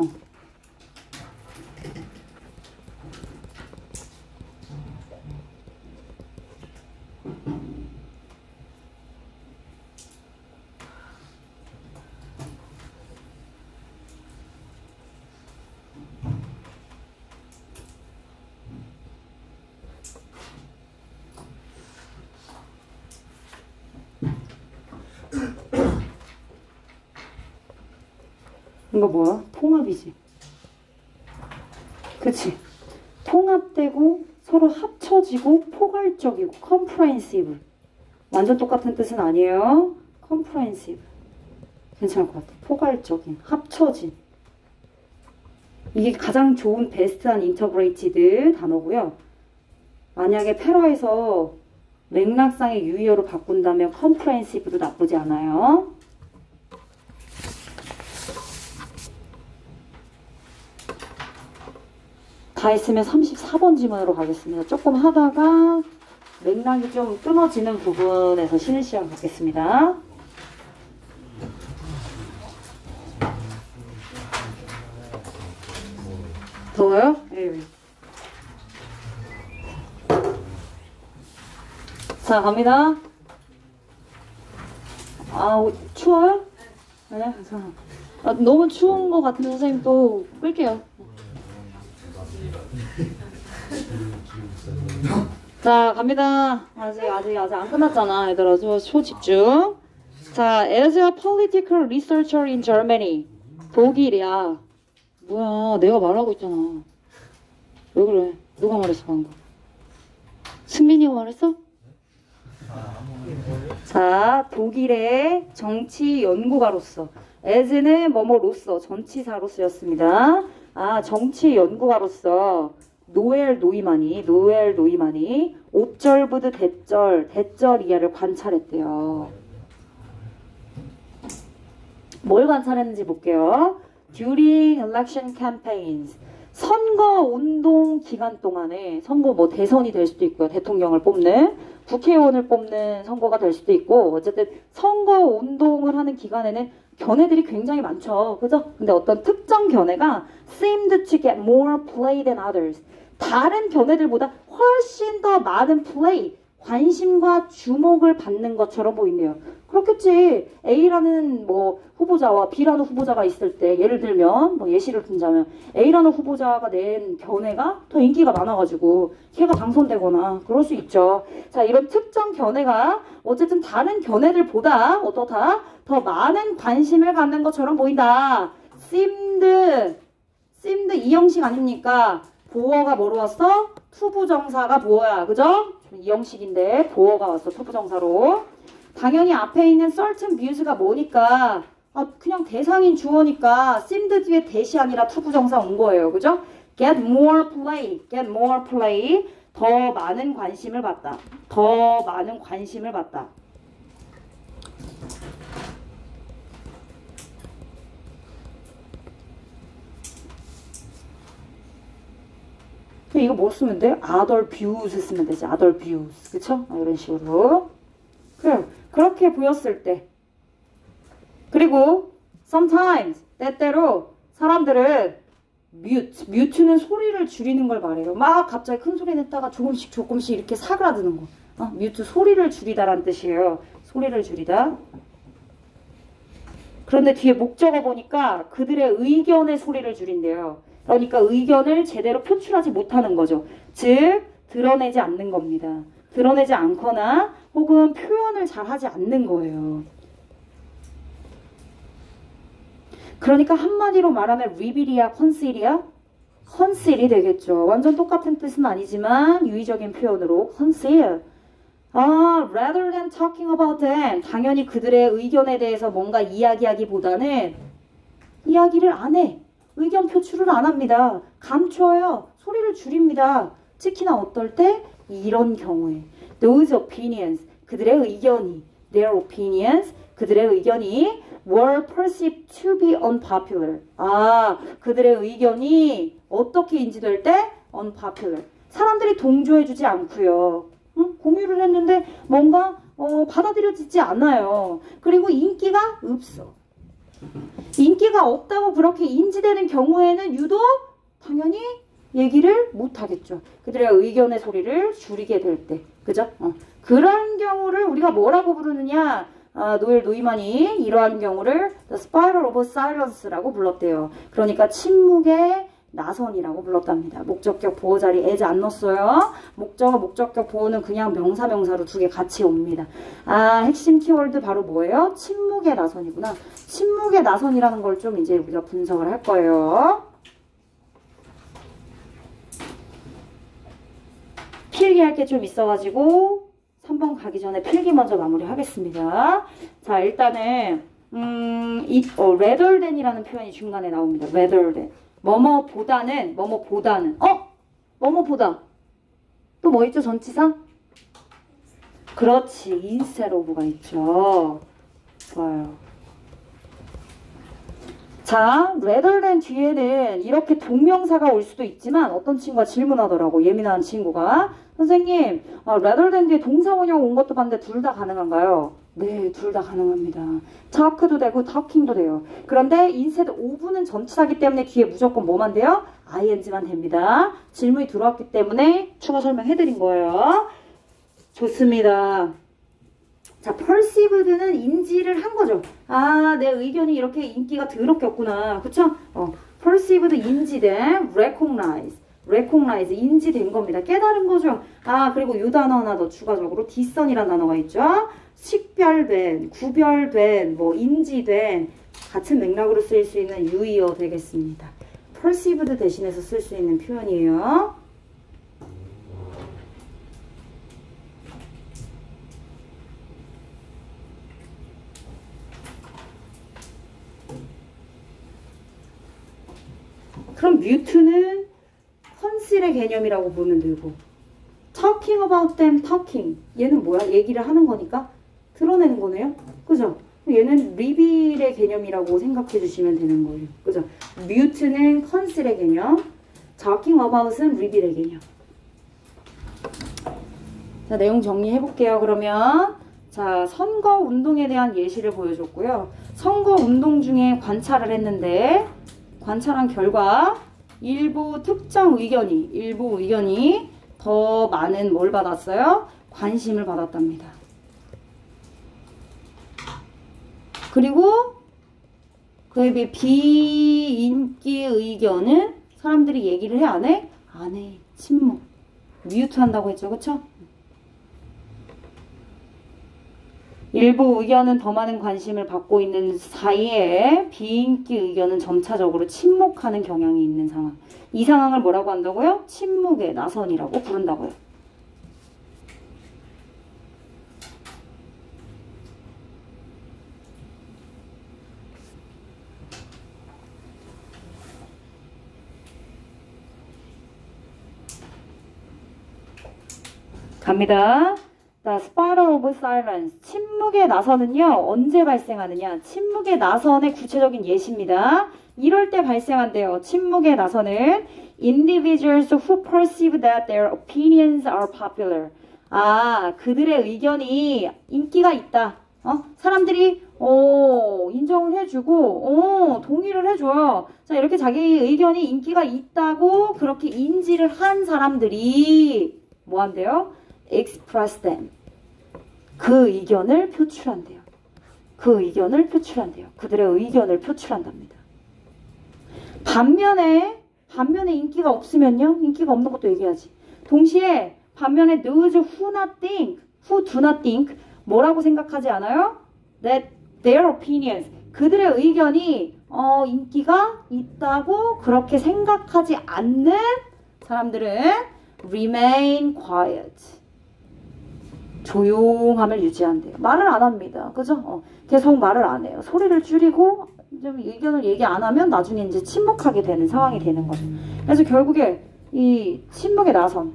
이거 뭐야? 통합이지. 그치? 통합되고 서로 합쳐지고 포괄적이고 comprehensive. 완전 똑같은 뜻은 아니에요. comprehensive. 괜찮을 것 같아. 포괄적인, 합쳐진. 이게 가장 좋은 베스트한 인터그레이티드 단어고요. 만약에 패러에서 맥락상의 유의어로 바꾼다면 컴프레hensive도 나쁘지 않아요. 다 했으면 34번 지문으로 가겠습니다. 조금 하다가 맥락이 좀 끊어지는 부분에서 쉬는 시간 갖겠습니다. 더워요? 네. 자, 갑니다. 아, 추워요? 네, 괜찮아. 아, 너무 추운 것 같은데 선생님 또 끌게요. 자, 갑니다. 아직 안 끝났잖아, 얘들아. 초집중. 자, as a political researcher in Germany. 독일이야. 뭐야, 내가 말하고 있잖아. 왜 그래? 누가 말했어, 방금? 승민이가 말했어? 자, 독일의 정치 연구가로서. as는 뭐뭐로서, 전치사로 쓰였습니다. 아, 정치 연구가로서. 노엘 노이만이 옵절부드 대절 이하를 관찰했대요. 뭘 관찰했는지 볼게요. During election campaigns, 선거 운동 기간 동안에 선거 뭐 대선이 될 수도 있고요. 대통령을 뽑는 국회의원을 뽑는 선거가 될 수도 있고 어쨌든 선거 운동을 하는 기간에는 견해들이 굉장히 많죠. 그죠? 근데 어떤 특정 견해가 seemed to get more play than others. 다른 견해들보다 훨씬 더 많은 플레이, 관심과 주목을 받는 것처럼 보인대요. 그렇겠지. A라는 뭐 후보자와 B라는 후보자가 있을 때 예를 들면 뭐 예시를 든다면 A라는 후보자가 낸 견해가 더 인기가 많아가지고 걔가 당선되거나 그럴 수 있죠. 자, 이런 특정 견해가 어쨌든 다른 견해들보다 어떻다? 더 많은 관심을 갖는 것처럼 보인다. seemed 이 형식 아닙니까? 보어가 뭐로 왔어? 투부정사가 보어야. 그죠? 이 형식인데 보어가 왔어. 투부정사로. 당연히 앞에 있는 certain views가 뭐니까 그냥 대상인 주어니까 seemed 뒤에 대시 아니라 투부정사 온 거예요. 그죠? get more play. 더 많은 관심을 받다. 이거 뭐 쓰면 돼? other views 쓰면 되지. other views. 그쵸? 이런 식으로. 그래. 그렇게 보였을 때. 그리고 sometimes, 때때로 사람들은 mute는 소리를 줄이는 걸 말해요. 막 갑자기 큰 소리 냈다가 조금씩 이렇게 사그라드는 거. mute 소리를 줄이다라는 뜻이에요. 소리를 줄이다. 그런데 뒤에 목적어 보니까 그들의 의견의 소리를 줄인대요. 그러니까 의견을 제대로 표출하지 못하는 거죠. 즉 드러내지 않는 겁니다. 드러내지 않거나 혹은 표현을 잘 하지 않는 거예요. 그러니까 한마디로 말하면 reveal이야, conceal이 되겠죠. 완전 똑같은 뜻은 아니지만 유의적인 표현으로 conceal. rather than talking about them. 당연히 그들의 의견에 대해서 뭔가 이야기하기보다는 이야기를 안 해. 의견 표출을 안 합니다. 감춰요. 소리를 줄입니다. 특히나 어떨 때? 이런 경우에. Those opinions. 그들의 의견이. Their opinions. 그들의 의견이 were perceived to be unpopular. 그들의 의견이 어떻게 인지될 때? unpopular. 사람들이 동조해주지 않고요. 공유를 했는데 뭔가 받아들여지지 않아요. 그리고 인기가 없어. 인기가 없다고 그렇게 인지되는 경우에는 유독 당연히 얘기를 못하겠죠. 그들의 의견의 소리를 줄이게 될 때. 그죠? 그런 경우를 우리가 뭐라고 부르느냐? 노엘 노이만이 이러한 경우를 The Spiral of Silence라고 불렀대요. 그러니까 침묵의 나선이라고 불렀답니다. 목적격 보호 자리 as 안 넣었어요. 목적격 보호는 그냥 명사로 두 개 같이 옵니다. 핵심 키워드 바로 뭐예요? 침묵의 나선이구나. 침묵의 나선이라는 걸 좀 이제 우리가 분석을 할 거예요. 필기할 게 좀 있어가지고 3번 가기 전에 필기 먼저 마무리하겠습니다. 자, 일단은 rather than이라는 표현이 중간에 나옵니다. rather than. 뭐뭐보다는, 뭐뭐보다는. 뭐뭐보다. 또 뭐 있죠, 전치사? 그렇지, instead of가 있죠. 좋아요. 자, rather than 뒤에는 이렇게 동명사가 올 수도 있지만 어떤 친구가 질문하더라고. 예민한 친구가. 선생님, rather than 뒤에 동사 원형 온 것도 봤는데 둘 다 가능한가요? 네, 둘 다 가능합니다. talk도 되고 talking도 돼요. 그런데 instead of는 전치사기 때문에 뒤에 무조건 뭐만 돼요? ing만 됩니다. 질문이 들어왔기 때문에 추가 설명해드린 거예요. 좋습니다. 자, perceived는 인지를 한 거죠. 아, 내 의견이 이렇게 인기가 더럽게 없구나. 그쵸? perceived 인지된, recognize 인지된 겁니다. 깨달은 거죠. 아, 그리고 요 단어 하나 더 추가적으로 discern이라는 단어가 있죠. 식별된, 구별된, 뭐 인지된 같은 맥락으로 쓰일 수 있는 유의어 되겠습니다. perceived 대신해서 쓸 수 있는 표현이에요. 그럼 mute는 conceal의 개념이라고 보면 되고 talking about them, talking 얘는 뭐야? 얘기를 하는 거니까 드러내는 거네요. 그죠? 얘는 reveal의 개념이라고 생각해 주시면 되는 거예요. 그죠? mute는 conceal의 개념, talking about은 reveal의 개념. 자, 내용 정리해 볼게요. 그러면 자, 선거 운동에 대한 예시를 보여줬고요. 선거 운동 중에 관찰을 했는데 관찰한 결과 일부 특정 일부 의견이 더 많은 뭘 받았어요? 관심을 받았답니다. 그리고 그에 비해 비인기 의견은 사람들이 얘기를 해? 안 해? 안 해. 침묵. 뮤트 한다고 했죠. 그쵸? 일부 의견은 더 많은 관심을 받고 있는 사이에 비인기 의견은 점차적으로 침묵하는 경향이 있는 상황. 이 상황을 뭐라고 한다고요? 침묵의 나선이라고 부른다고요. 갑니다. 자, spiral of silence. 침묵의 나선은요, 언제 발생하느냐? 침묵의 나선의 구체적인 예시입니다. 이럴 때 발생한대요. 침묵의 나선은 individuals who perceive that their opinions are popular. 아, 그들의 의견이 인기가 있다. 사람들이 인정을 해주고 동의를 해줘요. 자, 이렇게 자기 의견이 인기가 있다고 그렇게 인지를 한 사람들이 뭐 한대요? express them. 그 의견을 표출한대요. 그 의견을 표출한대요. 그들의 의견을 표출한답니다. 반면에 인기가 없으면요. 인기가 없는 것도 얘기하지. 동시에 반면에 those who do not think 뭐라고 생각하지 않아요? That their opinions 그들의 의견이 인기가 있다고 그렇게 생각하지 않는 사람들은 remain quiet. 조용함을 유지한대요. 말을 안 합니다. 그죠? 계속 말을 안 해요. 소리를 줄이고 좀 의견을 얘기 안 하면 나중에 이제 침묵하게 되는 상황이 되는 거죠. 그래서 결국에 이 침묵의 나선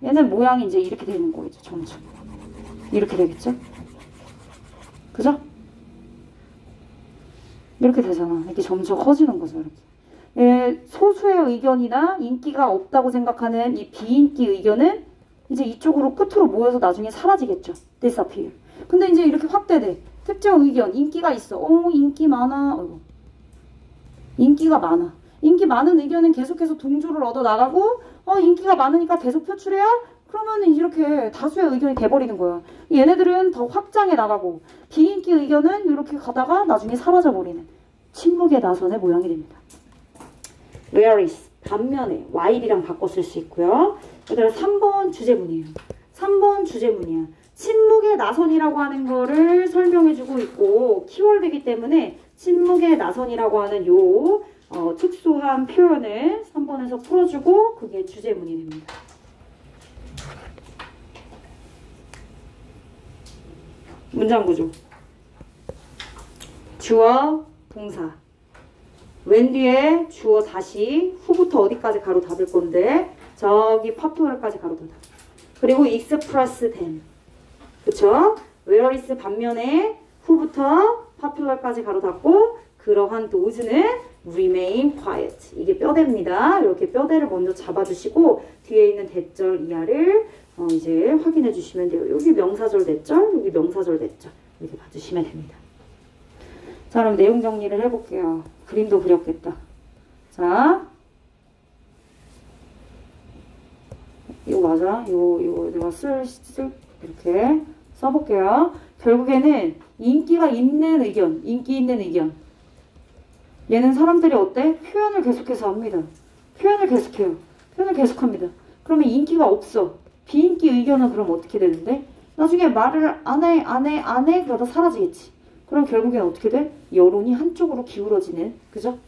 얘는 모양이 이제 이렇게 되는 거죠. 점점 이렇게 되겠죠? 그죠? 이렇게 되잖아. 이렇게 점점 커지는 거죠. 이렇게. 소수의 의견이나 인기가 없다고 생각하는 이 비인기 의견은 이제 이쪽으로 끝으로 모여서 나중에 사라지겠죠. disappear. 근데 이제 이렇게 확대돼. 특정 의견, 인기가 있어. 인기 많아. 인기가 많아. 인기 많은 의견은 계속해서 동조를 얻어 나가고, 인기가 많으니까 계속 표출해야? 그러면은 이렇게 다수의 의견이 돼버리는 거야. 얘네들은 더 확장해 나가고, 비인기 의견은 이렇게 가다가 나중에 사라져버리는 침묵의 나선의 모양이 됩니다. whereas, 반면에, while이랑 바꿔 쓸 수 있고요. 얘들아 3번 주제문이에요. 3번 주제문이야. 침묵의 나선이라고 하는 거를 설명해주고 있고 키워드이기 때문에 침묵의 나선이라고 하는 요 특수한 표현을 3번에서 풀어주고 그게 주제문이 됩니다. 문장 구조. 주어, 동사. when 뒤에 주어 다시 후부터 어디까지 가로 닫을 건데 저기 popular까지 가로 닫아. 그리고 express then. 그쵸? where is 반면에 후부터 popular까지 가로 닫고 그러한 those는 remain quiet. 이게 뼈대입니다. 이렇게 뼈대를 먼저 잡아주시고 뒤에 있는 대절 이하를 이제 확인해 주시면 돼요. 여기 명사절 대절, 여기 명사절 대절 이렇게 봐주시면 됩니다. 자, 그럼 내용 정리를 해볼게요. 그림도 그렸겠다. 자, 이거 맞아? 이거 내가 이렇게 써볼게요. 결국에는 인기가 있는 의견, 인기 있는 의견. 얘는 사람들이 어때? 표현을 계속해서 합니다. 표현을 계속해요. 표현을 계속합니다. 그러면 인기가 없어. 비인기 의견은 그럼 어떻게 되는데? 나중에 말을 안 해 그러다 사라지겠지. 그럼 결국엔 어떻게 돼? 여론이 한쪽으로 기울어지는, 그죠?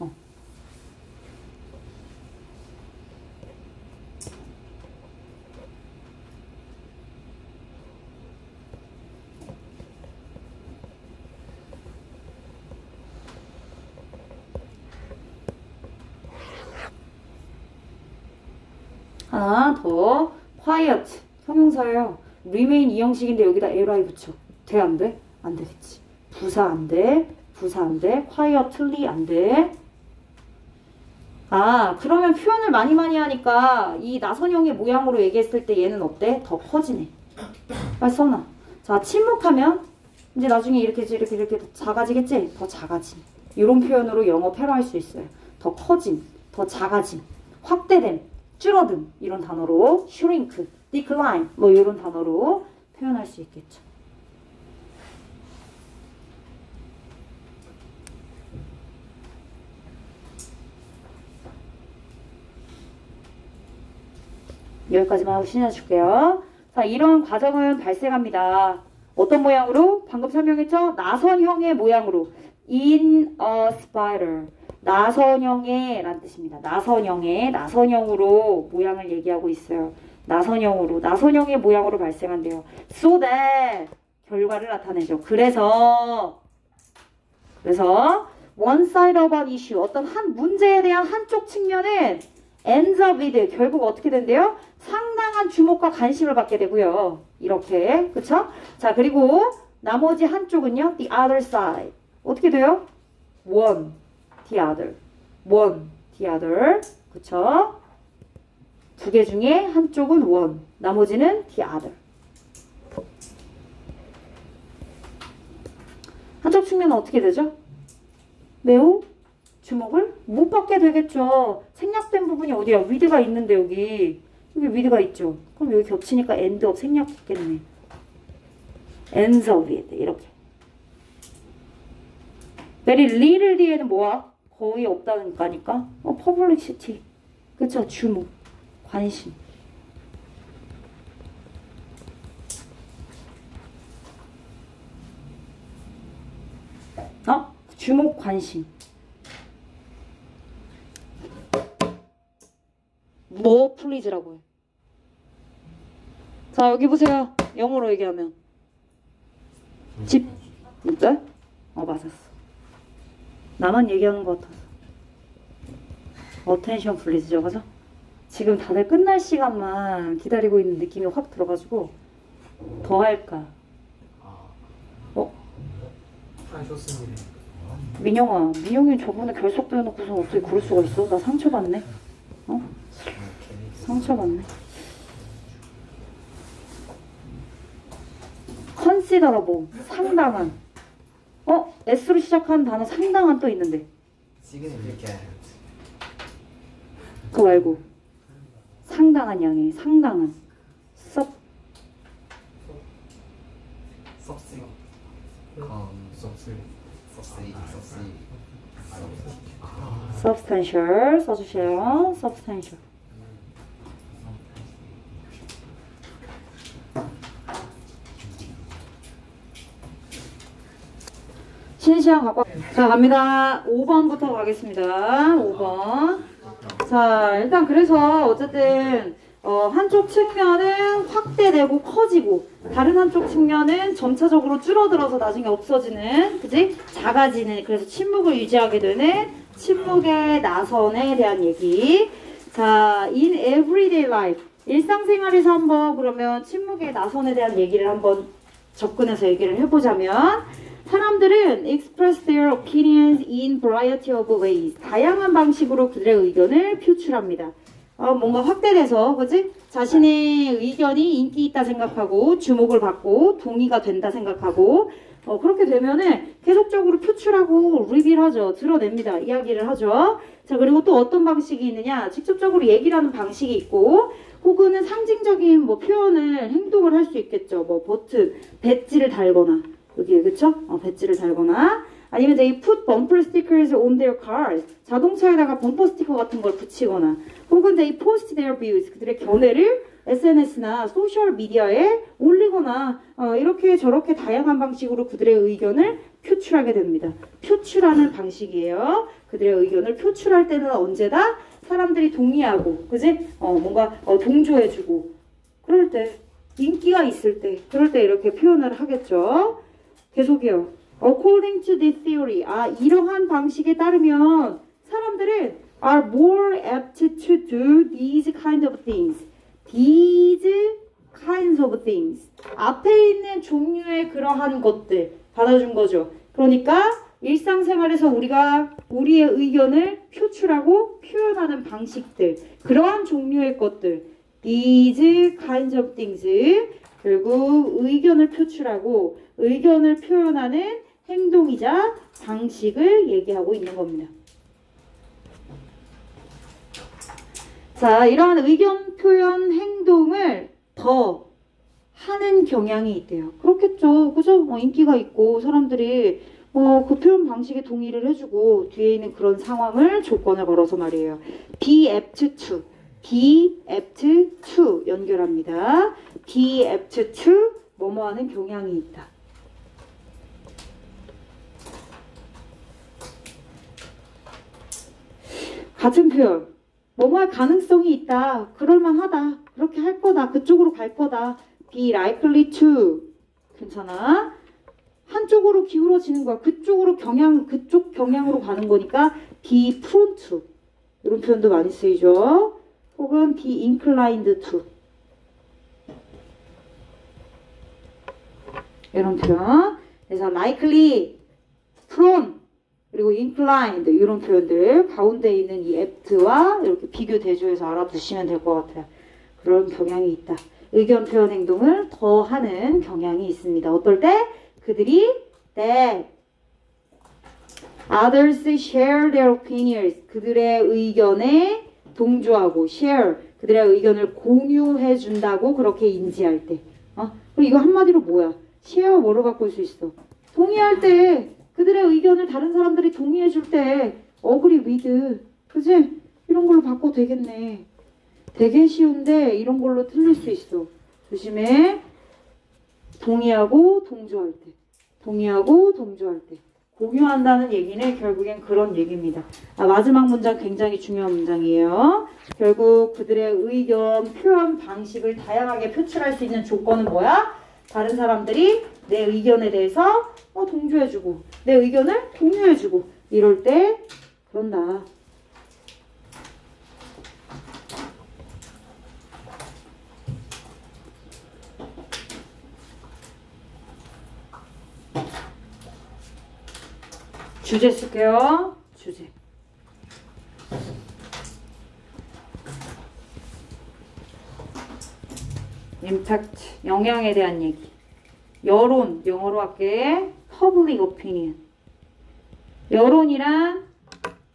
하나 더. quiet 형용사예요. remain 이 형식인데 여기다 ly 붙여. 돼? 안 돼? 안 되겠지. 부사 안 돼. 부사 안 돼. quietly 안 돼. 아, 그러면 표현을 많이 하니까 이 나선형의 모양으로 얘기했을 때 얘는 어때? 더 커지네. 빨리 써놔. 자, 침묵하면 이제 나중에 이렇게 더 작아지겠지? 더 작아짐. 이런 표현으로 영어 패러할 수 있어요. 더 커짐, 더 작아짐, 확대됨, 줄어듦 이런 단어로 shrink, decline 뭐 이런 단어로 표현할 수 있겠죠. 여기까지만 하고 신어줄게요. 자, 이런 과정은 발생합니다. 어떤 모양으로? 방금 설명했죠? 나선형의 모양으로. In a spiral. 나선형의 라는 뜻입니다. 나선형으로 모양을 얘기하고 있어요. 나선형의 모양으로 발생한대요. So that 결과를 나타내죠. 그래서 one side of an issue 어떤 한 문제에 대한 한쪽 측면은 ends up with 결국 어떻게 된대요? 상당한 주목과 관심을 받게 되고요. 이렇게 그쵸? 자, 그리고 나머지 한쪽은요. The other side 어떻게 돼요? one, the other 그쵸? 두 개 중에 한쪽은 one, 나머지는 the other. 한쪽 측면은 어떻게 되죠? 매우 주목을 못 받게 되겠죠. 생략된 부분이 어디야? with가 있는데 여기 with가 있죠. 그럼 여기 겹치니까 end up 생략했겠네. ends up with 이렇게. very little 뒤에는 뭐야? 거의 없다니까. publicity. 그쵸? 주목, 관심. 주목, 관심. 뭐 플리즈라고 해. 자, 여기 보세요. 영어로 얘기하면 집 진짜? 맞았어. 나만 얘기하는 것 같아서. attention please 적어서 지금 다들 끝날 시간만 기다리고 있는 느낌이 확 들어가지고 더 할까? 민영이 저번에 결석도 해놓고서 어떻게 그럴 수가 있어? 나 상처받네. 상처받네. considerable 상당한. S로 시작하는 단어 상당한 또 있는데. 그거 말고 상당한 양의 상당한. substantial 써주세요. substantial. 쉬는 시간 갖고. 자, 갑니다. 5번부터 가겠습니다. 5번. 자, 일단 그래서 어쨌든 한쪽 측면은 확대되고 커지고 다른 한쪽 측면은 점차적으로 줄어들어서 나중에 없어지는, 그지? 작아지는, 그래서 침묵을 유지하게 되는 침묵의 나선에 대한 얘기. 자, in everyday life. 일상생활에서 한번 그러면 침묵의 나선에 대한 얘기를 한번 접근해서 얘기를 해보자면, 사람들은 express their opinions in variety of ways. 다양한 방식으로 그들의 의견을 표출합니다. 뭔가 확대돼서, 그지? 자신의 의견이 인기 있다 생각하고, 주목을 받고, 동의가 된다 생각하고, 그렇게 되면은 계속적으로 표출하고, 리빌하죠. 드러냅니다. 이야기를 하죠. 자, 그리고 또 어떤 방식이 있느냐? 직접적으로 얘기를 하는 방식이 있고, 혹은 상징적인 뭐 표현을, 행동을 할 수 있겠죠. 뭐, 배지를 달거나, 여기에, 그쵸? 배지를 달거나, 아니면 they put bumper stickers on their cars. 자동차에다가 범퍼 스티커 같은 걸 붙이거나, 혹은 they post their views. 그들의 견해를 SNS나 소셜 미디어에 올리거나, 이렇게 저렇게 다양한 방식으로 그들의 의견을 표출하게 됩니다. 표출하는 방식이에요. 그들의 의견을 표출할 때는 언제다? 사람들이 동의하고, 그지? 뭔가 동조해주고, 그럴 때, 인기가 있을 때, 그럴 때 이렇게 표현을 하겠죠. 계속해요. According to this theory, 이러한 방식에 따르면 사람들은 are more apt to do these kind of things. These kinds of things. 앞에 있는 종류의 그러한 것들 받아준 거죠. 그러니까 일상생활에서 우리가 우리의 의견을 표출하고 표현하는 방식들, 그러한 종류의 것들, these kinds of things, 결국 의견을 표출하고 의견을 표현하는 행동이자 방식을 얘기하고 있는 겁니다. 자, 이러한 의견 표현 행동을 더 하는 경향이 있대요. 그렇겠죠. 그죠? 인기가 있고 사람들이 그 표현 방식에 동의를 해주고 뒤에 있는 그런 상황을 조건을 걸어서 말이에요. be apt to. be apt to 연결합니다. be apt to 뭐뭐 하는 경향이 있다. 같은 표현. 뭐뭐 할 가능성이 있다. 그럴만하다. 그렇게 할 거다. 그쪽으로 갈 거다. be likely to. 괜찮아? 한쪽으로 기울어지는 거야. 그쪽 경향으로 가는 거니까 be prone to. 이런 표현도 많이 쓰이죠. 혹은 be inclined to. 이런 표현. 그래서 likely, prone, 그리고 inclined 이런 표현들 가운데 있는 이 apt와 이렇게 비교 대조해서 알아두시면 될 것 같아요. 그런 경향이 있다. 의견 표현 행동을 더 하는 경향이 있습니다. 어떨 때? 그들이 that others share their opinions. 그들의 의견에 동조하고 share. 그들의 의견을 공유해 준다고 그렇게 인지할 때. 그럼 이거 한마디로 뭐야? share 뭐로 바꿀 수 있어? 동의할 때. 그들의 의견을 다른 사람들이 동의해 줄 때 agree with. 그치? 이런 걸로 바꿔도 되겠네. 되게 쉬운데 이런 걸로 틀릴 수 있어. 조심해. 동의하고 동조할 때. 동의하고 동조할 때. 공유한다는 얘기는 결국엔 그런 얘기입니다. 마지막 문장 굉장히 중요한 문장이에요. 결국 그들의 의견, 표현 방식을 다양하게 표출할 수 있는 조건은 뭐야? 다른 사람들이 내 의견에 대해서 동조해주고 내 의견을 공유해주고 이럴 때 그런다. 주제 쓸게요. 주제. 임팩트, 영향에 대한 얘기. 여론, 영어로 할게. public opinion. 여론이란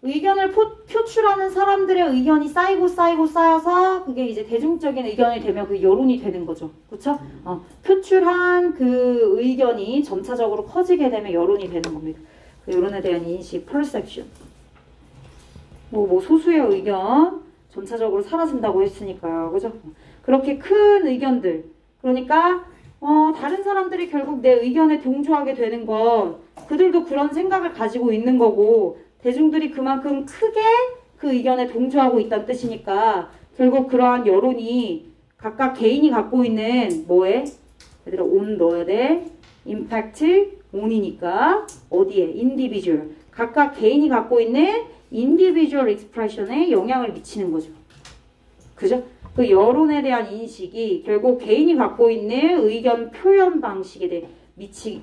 의견을 표출하는 사람들의 의견이 쌓여서 그게 이제 대중적인 의견이 되면 그게 여론이 되는 거죠. 그쵸? 표출한 그 의견이 점차적으로 커지게 되면 여론이 되는 겁니다. 그 여론에 대한 인식, perception. 뭐 소수의 의견 점차적으로 사라진다고 했으니까요. 그죠? 그렇게 큰 의견들. 그러니까 다른 사람들이 결국 내 의견에 동조하게 되는 건 그들도 그런 생각을 가지고 있는 거고 대중들이 그만큼 크게 그 의견에 동조하고 있다는 뜻이니까 결국 그러한 여론이 각각 개인이 갖고 있는 뭐에? 얘들아 on 넣어야 돼. impact on이니까 어디에? individual. 각각 개인이 갖고 있는 individual expression에 영향을 미치는 거죠. 그죠? 그 여론에 대한 인식이 결국 개인이 갖고 있는 의견 표현 방식에 대해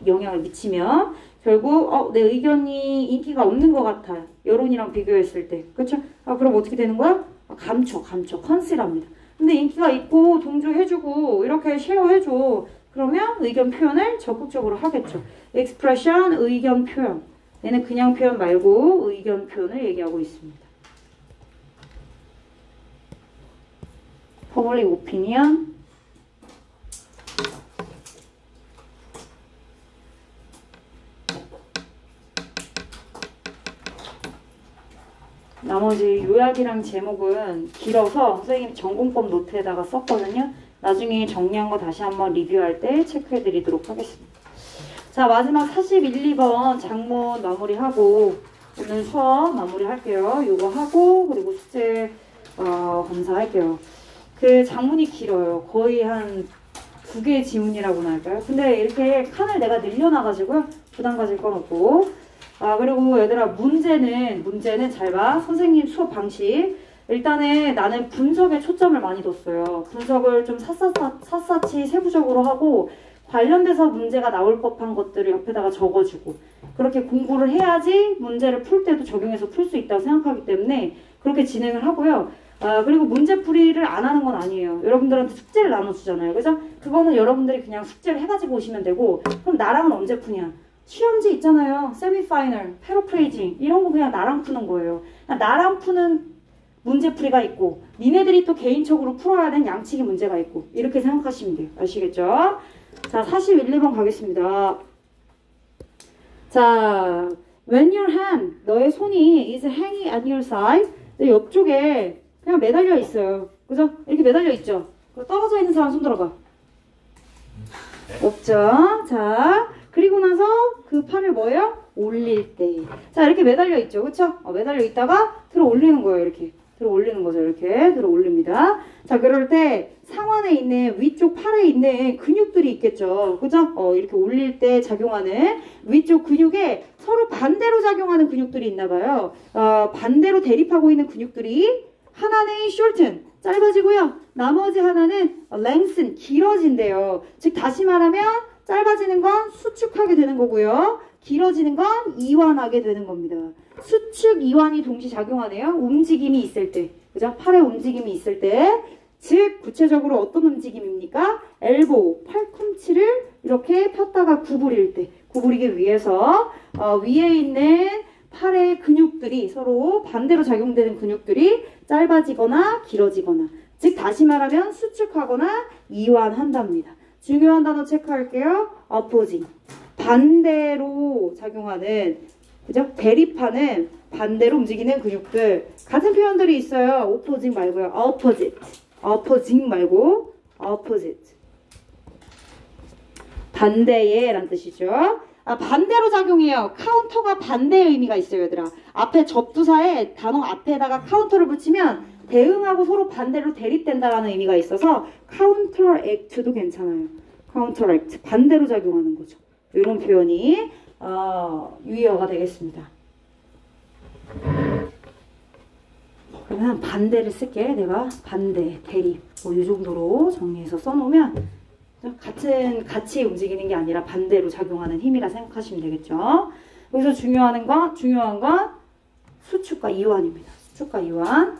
영향을 미치면 결국 내 의견이 인기가 없는 것 같아요. 여론이랑 비교했을 때. 그렇죠? 그럼 어떻게 되는 거야? 감춰. 컨실합니다. 근데 인기가 있고 동조해주고 이렇게 쉐어해줘. 그러면 의견 표현을 적극적으로 하겠죠. expression, 의견 표현. 얘는 그냥 표현 말고 의견 표현을 얘기하고 있습니다. public opinion. 나머지 요약이랑 제목은 길어서 선생님 전공법 노트에다가 썼거든요. 나중에 정리한 거 다시 한번 리뷰할 때 체크해 드리도록 하겠습니다. 자, 마지막 41, 2번 장문 마무리하고 오늘 수업 마무리할게요. 요거 하고 그리고 숙제 검사할게요. 그 장문이 길어요. 거의 한 2개의 지문이라고나 할까요? 근데 이렇게 칸을 내가 늘려놔가지고요. 부담 가질 건 없고. 그리고 얘들아 문제는 잘 봐. 선생님 수업 방식. 일단은 나는 분석에 초점을 많이 뒀어요. 분석을 좀 샅샅이 세부적으로 하고 관련돼서 문제가 나올 법한 것들을 옆에다가 적어주고 그렇게 공부를 해야지 문제를 풀 때도 적용해서 풀 수 있다고 생각하기 때문에 그렇게 진행을 하고요. 그리고 문제풀이를 안 하는 건 아니에요. 여러분들한테 숙제를 나눠주잖아요. 그죠? 그거는 여러분들이 그냥 숙제를 해가지고 오시면 되고 그럼 나랑은 언제 푸냐? 시험지 있잖아요. 세미파이널, 패러프레이징 이런 거 그냥 나랑 푸는 거예요. 나랑 푸는 문제풀이가 있고 니네들이 또 개인적으로 풀어야 되는 양측의 문제가 있고 이렇게 생각하시면 돼요. 아시겠죠? 자, 41, 2번 가겠습니다. 자, when your hand, 너의 손이 is hanging at your side, 내 옆쪽에 그냥 매달려 있어요. 그죠? 이렇게 매달려 있죠? 떨어져 있는 사람 손 들어봐. 없죠? 자, 그리고 나서 그 팔을 뭐예요? 올릴 때. 자, 이렇게 매달려 있죠. 그쵸? 매달려 있다가 들어 올리는 거예요. 이렇게. 들어 올리는 거죠. 이렇게 들어 올립니다. 자, 그럴 때 상완에 있는 위쪽 팔에 있는 근육들이 있겠죠. 그죠? 이렇게 올릴 때 작용하는 위쪽 근육에 서로 반대로 작용하는 근육들이 있나 봐요. 반대로 대립하고 있는 근육들이 하나는 shorten, 짧아지고요. 나머지 하나는 lengthen, 길어진대요. 즉 다시 말하면 짧아지는 건 수축하게 되는 거고요. 길어지는 건 이완하게 되는 겁니다. 수축, 이완이 동시 작용하네요. 움직임이 있을 때. 그죠? 팔의 움직임이 있을 때. 즉, 구체적으로 어떤 움직임입니까? 엘보, 팔꿈치를 이렇게 폈다가 구부릴 때. 구부리기 위해서, 위에 있는 팔의 근육들이 서로 반대로 작용되는 근육들이 짧아지거나 길어지거나. 즉, 다시 말하면 수축하거나 이완한답니다. 중요한 단어 체크할게요. opposing. 반대로 작용하는, 그죠? 대립하는, 반대로 움직이는 근육들. 같은 표현들이 있어요. opposing 말고요. opposite. opposing 말고 opposite. 반대의 라는 뜻이죠. 반대로 작용해요. 카운터가 반대의 의미가 있어요, 얘들아. 앞에 접두사에 단어 앞에다가 카운터를 붙이면 대응하고 서로 반대로 대립된다라는 의미가 있어서 counteract도 괜찮아요. counteract. 반대로 작용하는 거죠. 이런 표현이 유의어가 되겠습니다. 그러면 반대를 쓸게. 내가 반대, 대립 이 정도로 정리해서 써놓으면 같이 움직이는 게 아니라 반대로 작용하는 힘이라 생각하시면 되겠죠. 여기서 중요한 건 수축과 이완입니다. 수축과 이완.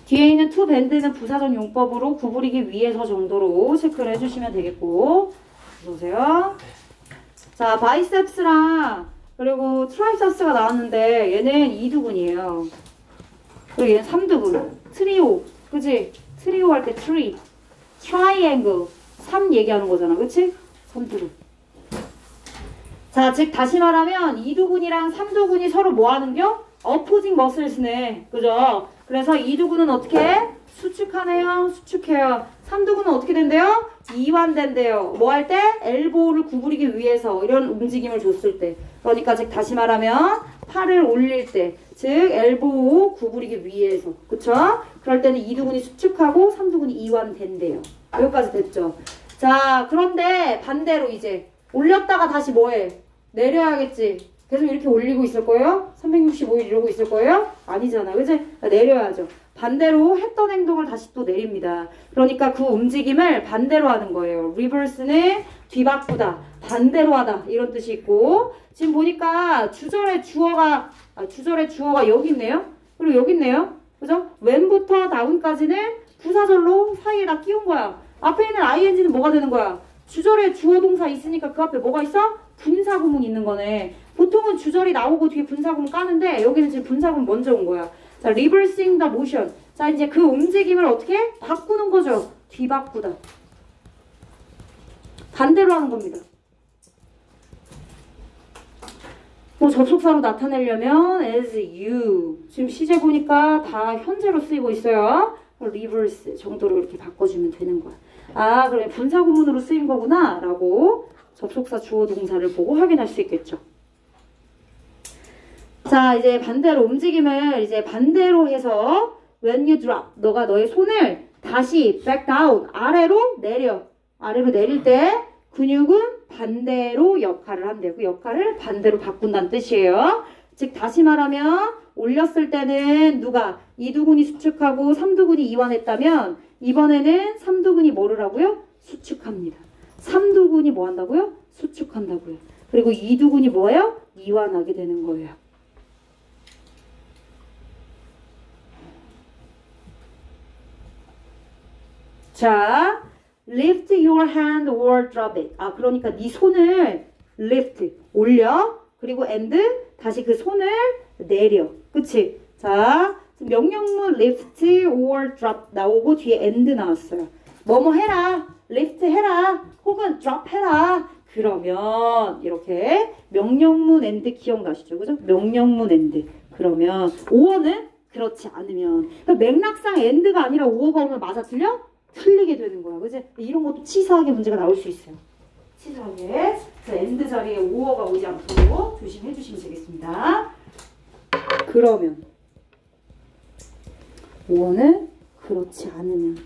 뒤에 있는 to bend는 부사적 용법으로 구부리기 위해서 정도로 체크를 해주시면 되겠고. 보세요. 자, 바이셉스랑 그리고 트라이셉스가 나왔는데 얘는 2두근이에요. 그리고 얘는 3두근. 트리오. 그치? 트리오 할 때 트리. 트라이앵글. 3 얘기하는 거잖아. 그치? 3두근. 자, 즉 다시 말하면 2두근이랑 3두근이 서로 뭐 하는겨? 어포징 머슬스네. 그죠? 그래서 2두근은 어떻게 해? 수축하네요. 수축해요. 3두근은 어떻게 된대요? 이완된대요. 뭐 할 때? 엘보를 구부리기 위해서 이런 움직임을 줬을 때. 그러니까 즉 다시 말하면 팔을 올릴 때, 즉 엘보우 구부리기 위에서, 그쵸? 그럴 때는 이두근이 수축하고 삼두근이 이완된대요. 여기까지 됐죠? 자, 그런데 반대로 이제 올렸다가 다시 뭐해? 내려야겠지. 계속 이렇게 올리고 있을 거예요? 365일 이러고 있을 거예요? 아니잖아요. 그치? 내려야죠. 반대로 했던 행동을 다시 또 내립니다. 그러니까 그 움직임을 반대로 하는 거예요. 리버스는 뒤바꾸다, 반대로 하다 이런 뜻이 있고, 지금 보니까 주절의 주어가 여기 있네요. 그리고 여기 있네요. 그죠? 웬부터 다운까지는 부사절로 사이에다 끼운 거야. 앞에 있는 ing는 뭐가 되는 거야? 주절에 주어 동사 있으니까 그 앞에 뭐가 있어? 분사구문 있는 거네. 보통은 주절이 나오고 뒤에 분사구문 까는데 여기는 지금 분사구문 먼저 온 거야. 자, reversing the motion. 자, 이제 그 움직임을 어떻게? 바꾸는 거죠. 뒤바꾸다. 반대로 하는 겁니다. 뭐 접속사로 나타내려면 as you. 지금 시제 보니까 다 현재로 쓰이고 있어요. reverse 정도로 이렇게 바꿔주면 되는 거야. 아, 그래 분사구문으로 쓰인 거구나 라고 접속사 주어 동사를 보고 확인할 수 있겠죠. 자, 이제 반대로 움직임을 이제 반대로 해서 when you drop, 너가 너의 손을 다시 back down, 아래로 내릴 때 근육은 반대로 역할을 한대요. 그 역할을 반대로 바꾼다는 뜻이에요. 즉 다시 말하면 올렸을 때는 누가 이두근이 수축하고 삼두근이 이완했다면 이번에는 삼두근이 뭐를 하고요? 수축합니다. 삼두근이 뭐 한다고요? 수축한다고요. 그리고 이두근이 뭐예요? 이완하게 되는 거예요. 자, lift your hand or drop it. 아, 그러니까 네 손을 lift, 올려. 그리고 and, 다시 그 손을 내려. 그치? 자, 명령문 lift or drop 나오고 뒤에 and 나왔어요. 뭐뭐 해라, lift 해라, 혹은 drop 해라. 그러면 이렇게 명령문 and 기억나시죠? 그죠? 명령문 and. 그러면 5어는 그렇지 않으면. 그러니까 맥락상 and가 아니라 5어가 오면 맞아 틀려? 틀리게 되는 거야. 그지? 이런 것도 치사하게 문제가 나올 수 있어요. 치사하게. 자, end 자리에 5어가 오지 않도록 조심해 주시면 되겠습니다. 그러면 5어는 그렇지 않으면.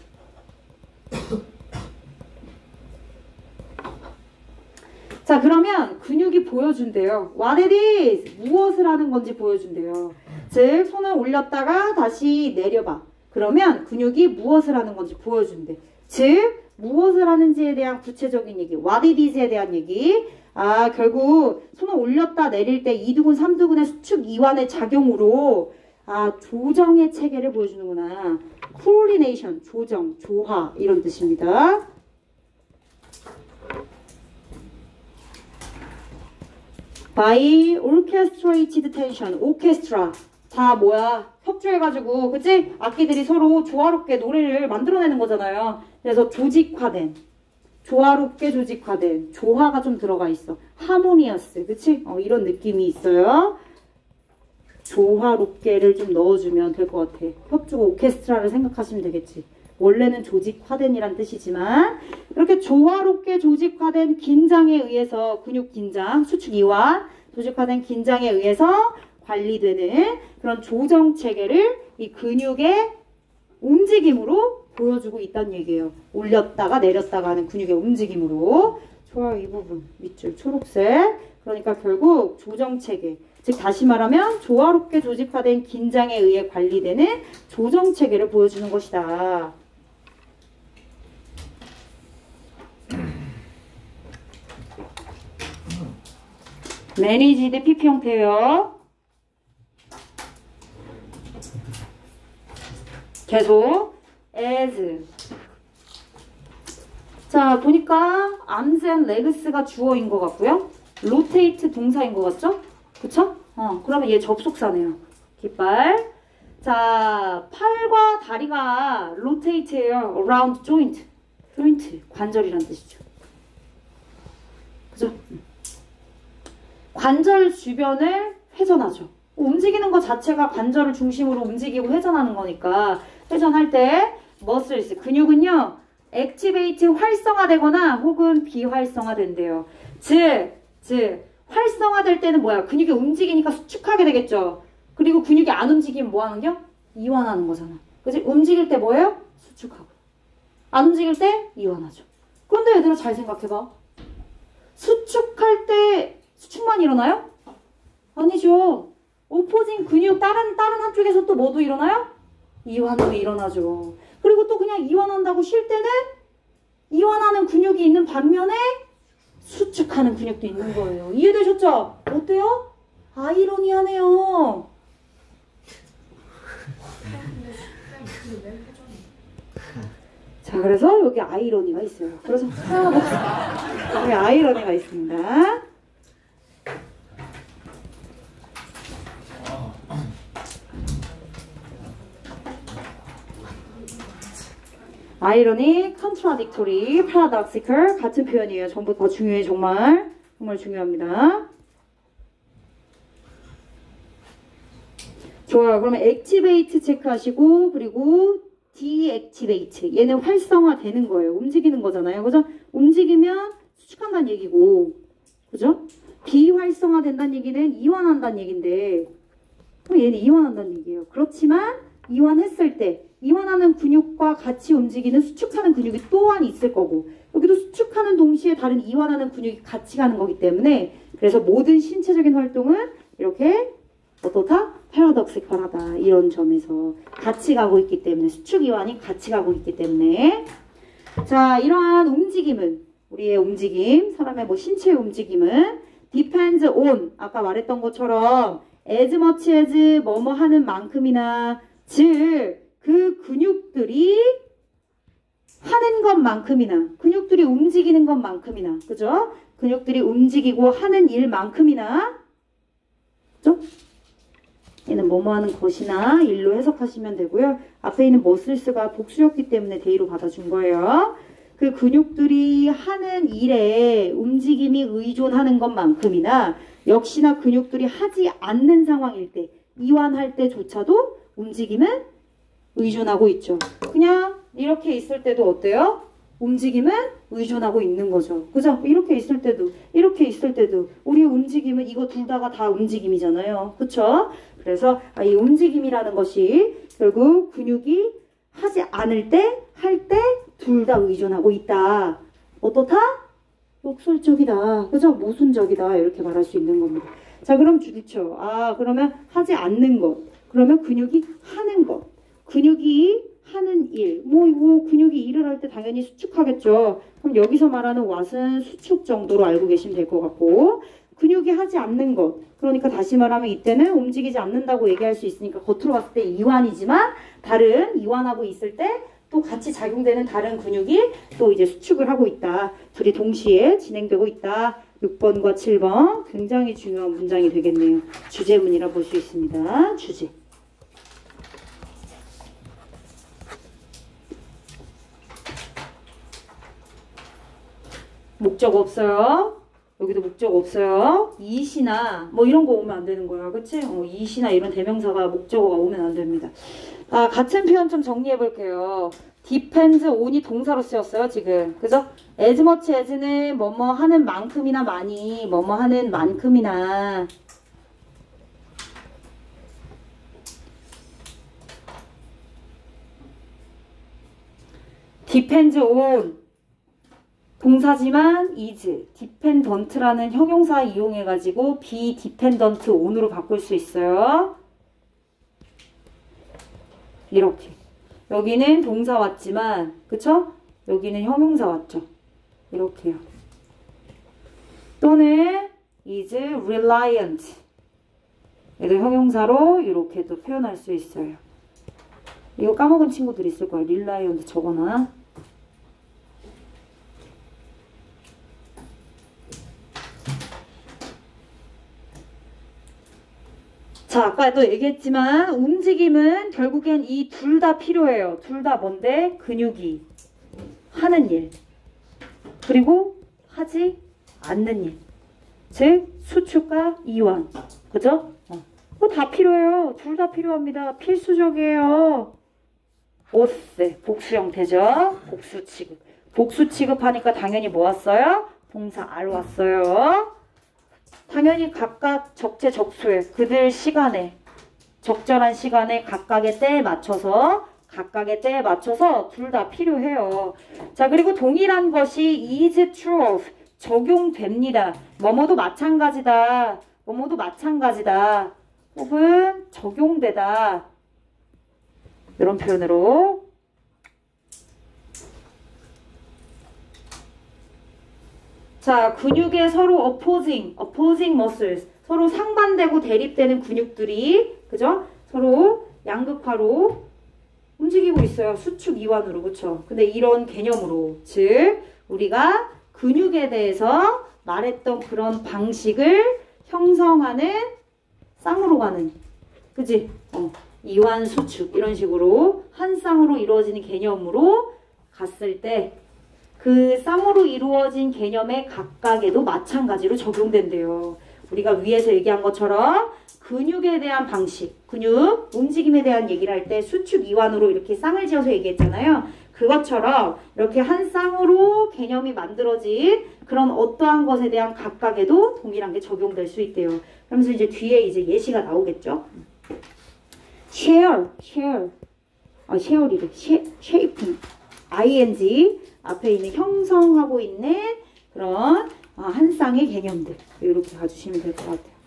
자, 그러면 근육이 보여준대요. What it is. 무엇을 하는 건지 보여준대요. 즉, 손을 올렸다가 다시 내려봐. 그러면 근육이 무엇을 하는 건지 보여준대. 즉, 무엇을 하는지에 대한 구체적인 얘기, what it is에 대한 얘기. 아, 결국 손을 올렸다 내릴 때 이두근, 삼두근의 수축 이완의 작용으로 조정의 체계를 보여주는구나. coordination, 조정, 조화 이런 뜻입니다. by orchestrated tension, orchestra. 다 뭐야? 협조해가지고, 그치? 악기들이 서로 조화롭게 노래를 만들어내는 거잖아요. 그래서 조화롭게 조직화된, 조화가 좀 들어가 있어. 하모니어스, 그치? 이런 느낌이 있어요. 조화롭게를 좀 넣어주면 될 것 같아. 협조 오케스트라를 생각하시면 되겠지. 원래는 조직화된이란 뜻이지만, 이렇게 조화롭게 조직화된 긴장에 의해서, 근육 긴장, 수축 이완, 조직화된 긴장에 의해서 관리되는 그런 조정 체계를 이 근육의 움직임으로 보여주고 있다는 얘기예요. 올렸다가 내렸다가 하는 근육의 움직임으로. 좋아요. 이 부분 밑줄 초록색. 그러니까 결국 조정 체계, 즉 다시 말하면 조화롭게 조직화된 긴장에 의해 관리되는 조정 체계를 보여주는 것이다. 매니지드 PP 형태예요. 계속 as. 자, 보니까 arms and legs가 주어인 것 같고요. rotate 동사인 것 같죠? 그쵸? 그러면 얘 접속사네요. 깃발. 자, 팔과 다리가 rotate예요. around joint. joint, 관절이란 뜻이죠. 그죠? 관절 주변을 회전하죠. 움직이는 것 자체가 관절을 중심으로 움직이고 회전하는 거니까 회전할 때 muscles, 근육은요 activate, 활성화되거나 혹은 비활성화된대요. 즉 활성화될 때는 뭐야? 근육이 움직이니까 수축하게 되겠죠. 그리고 근육이 안 움직이면 뭐 하는 겨? 이완하는 거잖아. 그치? 움직일 때 뭐예요? 수축하고. 안 움직일 때 이완하죠. 그런데 얘들아 잘 생각해봐. 수축할 때 수축만 일어나요? 아니죠. 오포진 근육 다른 한쪽에서 또 뭐도 일어나요? 이완도 일어나죠. 그리고 또 그냥 이완한다고 쉴 때는 이완하는 근육이 있는 반면에 수축하는 근육도 있는 거예요. 이해되셨죠? 어때요? 아이러니하네요. 자, 그래서 여기 아이러니가 있어요. 그래서 여기 아이러니가 있습니다. 아이러니, contradictory, paradoxical 같은 표현이에요. 전부 다 중요해요. 정말 중요합니다. 좋아요. 그러면 activate 체크하시고 그리고 deactivate 얘는 활성화되는 거예요. 움직이는 거잖아요. 그죠? 움직이면 수축한다는 얘기고 그죠? 비활성화된다는 얘기는 이완한다는 얘기인데 얘는 이완한다는 얘기예요. 그렇지만 이완했을 때 이완하는 근육과 같이 움직이는 수축하는 근육이 또한 있을 거고 여기도 수축하는 동시에 다른 이완하는 근육이 같이 가는 거기 때문에 그래서 모든 신체적인 활동은 이렇게 어떻다? 패러독시컬하다. 이런 점에서 같이 가고 있기 때문에 수축 이완이 같이 가고 있기 때문에 자 이러한 움직임은 우리의 움직임 사람의 뭐 신체의 움직임은 depends on 아까 말했던 것처럼 as much as 뭐뭐 하는 만큼이나 즉 그 근육들이 하는 것만큼이나 근육들이 움직이는 것만큼이나 그죠? 근육들이 움직이고 하는 일만큼이나 그죠? 얘는 뭐뭐 하는 것이나 일로 해석하시면 되고요. 앞에 있는 머슬스가 복수였기 때문에 대의로 받아준 거예요. 그 근육들이 하는 일에 움직임이 의존하는 것만큼이나 역시나 근육들이 하지 않는 상황일 때 이완할 때조차도 움직임은 의존하고 있죠. 그냥 이렇게 있을 때도 어때요? 움직임은 의존하고 있는 거죠. 그죠? 이렇게 있을 때도 우리의 움직임은 이거 둘 다가 다 움직임이잖아요. 그쵸? 그래서 이 움직임이라는 것이 결국 근육이 하지 않을 때, 할 때 둘 다 의존하고 있다. 어떻다? 역설적이다. 그죠? 모순적이다. 이렇게 말할 수 있는 겁니다. 자, 그럼 주디쳐. 그러면 하지 않는 것. 그러면 근육이 하는 것. 근육이 하는 일. 이거 근육이 일을 할 때 당연히 수축하겠죠. 그럼 여기서 말하는 왓은 수축 정도로 알고 계시면 될 것 같고 근육이 하지 않는 것. 그러니까 다시 말하면 이때는 움직이지 않는다고 얘기할 수 있으니까 겉으로 봤을 때 이완이지만 다른 이완하고 있을 때 또 같이 작용되는 다른 근육이 또 이제 수축을 하고 있다. 둘이 동시에 진행되고 있다. 6번과 7번 굉장히 중요한 문장이 되겠네요. 주제문이라 볼 수 있습니다. 주제. 목적 없어요. 여기도 목적 없어요. 이시나 뭐 이런 거 오면 안 되는 거야. 그치? 이시나 이런 대명사가 목적어가 오면 안 됩니다. 같은 표현 좀 정리해 볼게요. depends on이 동사로 쓰였어요. 지금. 그죠? as much as는 뭐뭐 하는 만큼이나 많이 뭐뭐 하는 만큼이나 depends on 동사지만 is, dependent라는 형용사 이용해가지고 be dependent on으로 바꿀 수 있어요. 이렇게. 여기는 동사 왔지만, 그쵸? 여기는 형용사 왔죠. 이렇게요. 또는 is reliant. 얘도 형용사로 이렇게도 표현할 수 있어요. 이거 까먹은 친구들 있을 거예요. reliant 적어놔. 자, 아까도 얘기했지만 움직임은 결국엔 이 둘 다 필요해요. 둘 다 뭔데? 근육이 하는 일 그리고 하지 않는 일. 즉 수축과 이완. 그죠? 그거 다 필요해요. 둘 다 필요합니다. 필수적이에요. 보스 복수 형태죠. 복수 취급. 복수 취급하니까 당연히 뭐 왔어요? 동사 R 왔어요. 당연히 각각 적재적소에 그들 시간에 적절한 시간에 각각의 때에 맞춰서 둘 다 필요해요. 자, 그리고 동일한 것이 is true of 적용됩니다. 뭐뭐도 마찬가지다. 혹은 적용되다. 이런 표현으로. 자, 근육의 서로 opposing muscles. 서로 상반되고 대립되는 근육들이, 그죠? 서로 양극화로 움직이고 있어요. 수축 이완으로, 그쵸? 근데 이런 개념으로. 즉, 우리가 근육에 대해서 말했던 그런 방식을 형성하는 쌍으로 가는, 그지? 이완 수축 이런 식으로 한 쌍으로 이루어지는 개념으로 갔을 때 그 쌍으로 이루어진 개념의 각각에도 마찬가지로 적용된대요. 우리가 위에서 얘기한 것처럼 근육에 대한 방식, 근육 움직임에 대한 얘기를 할 때 수축 이완으로 이렇게 쌍을 지어서 얘기했잖아요. 그것처럼 이렇게 한 쌍으로 개념이 만들어진 그런 어떠한 것에 대한 각각에도 동일한 게 적용될 수 있대요. 그러면서 이제 뒤에 이제 예시가 나오겠죠. share이래. shaping. ing 앞에 있는 형성하고 있는 그런 한 쌍의 개념들 이렇게 봐주시면 될 것 같아요.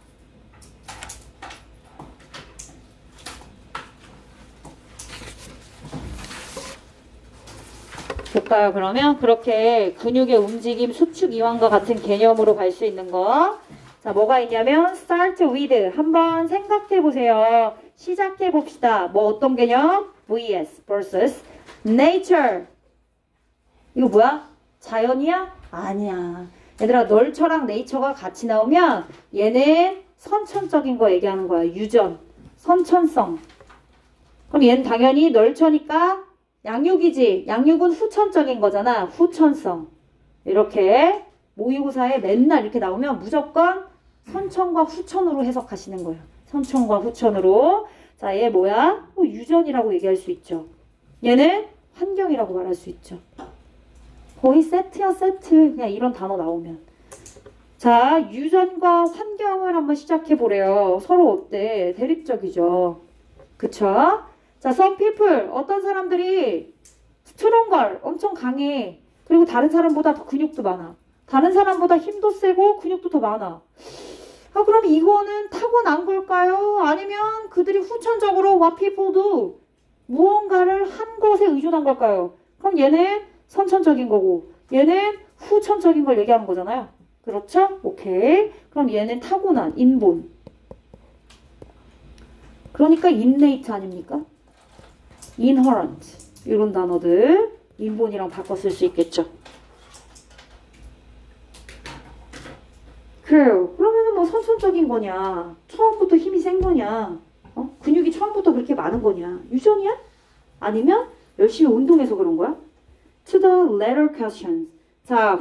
볼까요? 그러면 그렇게 근육의 움직임, 수축 이완과 같은 개념으로 갈 수 있는 거. 자, 뭐가 있냐면 start with 한번 생각해 보세요. 시작해 봅시다. 뭐 어떤 개념? vs versus nature. 이거 뭐야? 자연이야? 아니야. 얘들아, 널처랑 네이처가 같이 나오면 얘는 선천적인 거 얘기하는 거야. 유전, 선천성. 그럼 얘는 당연히 널처니까 양육이지. 양육은 후천적인 거잖아. 후천성. 이렇게 모의고사에 맨날 이렇게 나오면 무조건 선천과 후천으로 해석하시는 거예요. 선천과 후천으로. 자, 얘 뭐야? 유전이라고 얘기할 수 있죠. 얘는 환경이라고 말할 수 있죠. 거의 세트야, 세트. 그냥 이런 단어 나오면. 자, 유전과 환경을 한번 시작해 보래요. 서로 어때? 대립적이죠. 그쵸? 자, some people. 어떤 사람들이 stronger. 엄청 강해. 그리고 다른 사람보다 더 근육도 많아. 다른 사람보다 힘도 세고 근육도 더 많아. 그럼 이거는 타고난 걸까요? 아니면 그들이 후천적으로 what people do? 무언가를 한 것에 의존한 걸까요? 그럼 얘는 선천적인 거고 얘는 후천적인 걸 얘기하는 거잖아요. 그렇죠? 오케이. 그럼 얘는 타고난, 인본. 그러니까 innate 아닙니까? inherent. 이런 단어들 인본이랑 바꿔 쓸 수 있겠죠. 그래요. 그러면은 뭐 선천적인 거냐? 처음부터 힘이 센 거냐? 근육이 처음부터 그렇게 많은 거냐? 유전이야? 아니면 열심히 운동해서 그런 거야? To the latter questions. 자,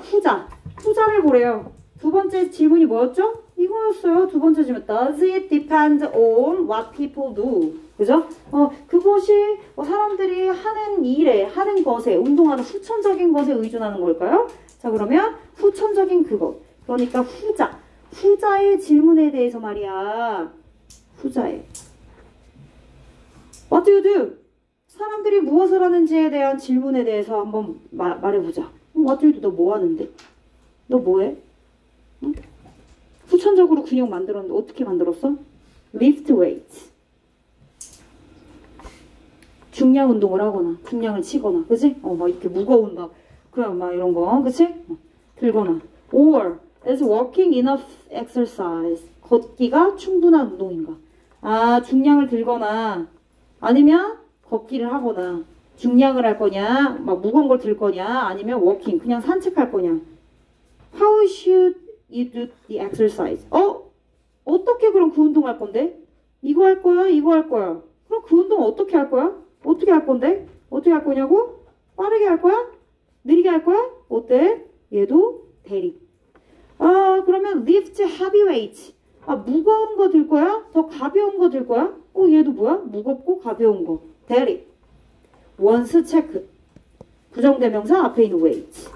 후자를 보래요. 두 번째 질문이 뭐였죠? 이거였어요. 두 번째 질문. Does it depend on what people do? 그죠? 그것이 사람들이 하는 일에, 하는 것에, 운동하는 후천적인 것에 의존하는 걸까요? 자, 그러면 후천적인 그것. 그러니까 후자의 질문에 대해서 말이야. 후자의. What do you do? 사람들이 무엇을 하는지에 대한 질문에 대해서 한번 말해보자. What do you do? 너 뭐 하는데? 너 뭐해? 응? 후천적으로 근육 만들었는데 어떻게 만들었어? Lift weights. 중량 운동을 하거나 중량을 치거나, 그치? 막 이렇게 무거운 그냥 이런 거, 그치? 들거나. Or is walking enough exercise. 걷기가 충분한 운동인가? 중량을 들거나 아니면 걷기를 하거나 중량을 할 거냐, 무거운 걸 들 거냐, 아니면 워킹, 그냥 산책할 거냐. How should you do the exercise? 어떻게 그럼 그 운동 할 건데? 이거 할 거야? 이거 할 거야? 그럼 그 운동 어떻게 할 거야? 어떻게 할 건데? 어떻게 할 거냐고? 빠르게 할 거야? 느리게 할 거야? 어때? 얘도 대립. 그러면 lift heavy weight. 무거운 거 들 거야? 더 가벼운 거 들 거야? 얘도 뭐야? 무겁고 가벼운 거. 대립. 원스 체크. 부정대명사 앞에 있는 weight.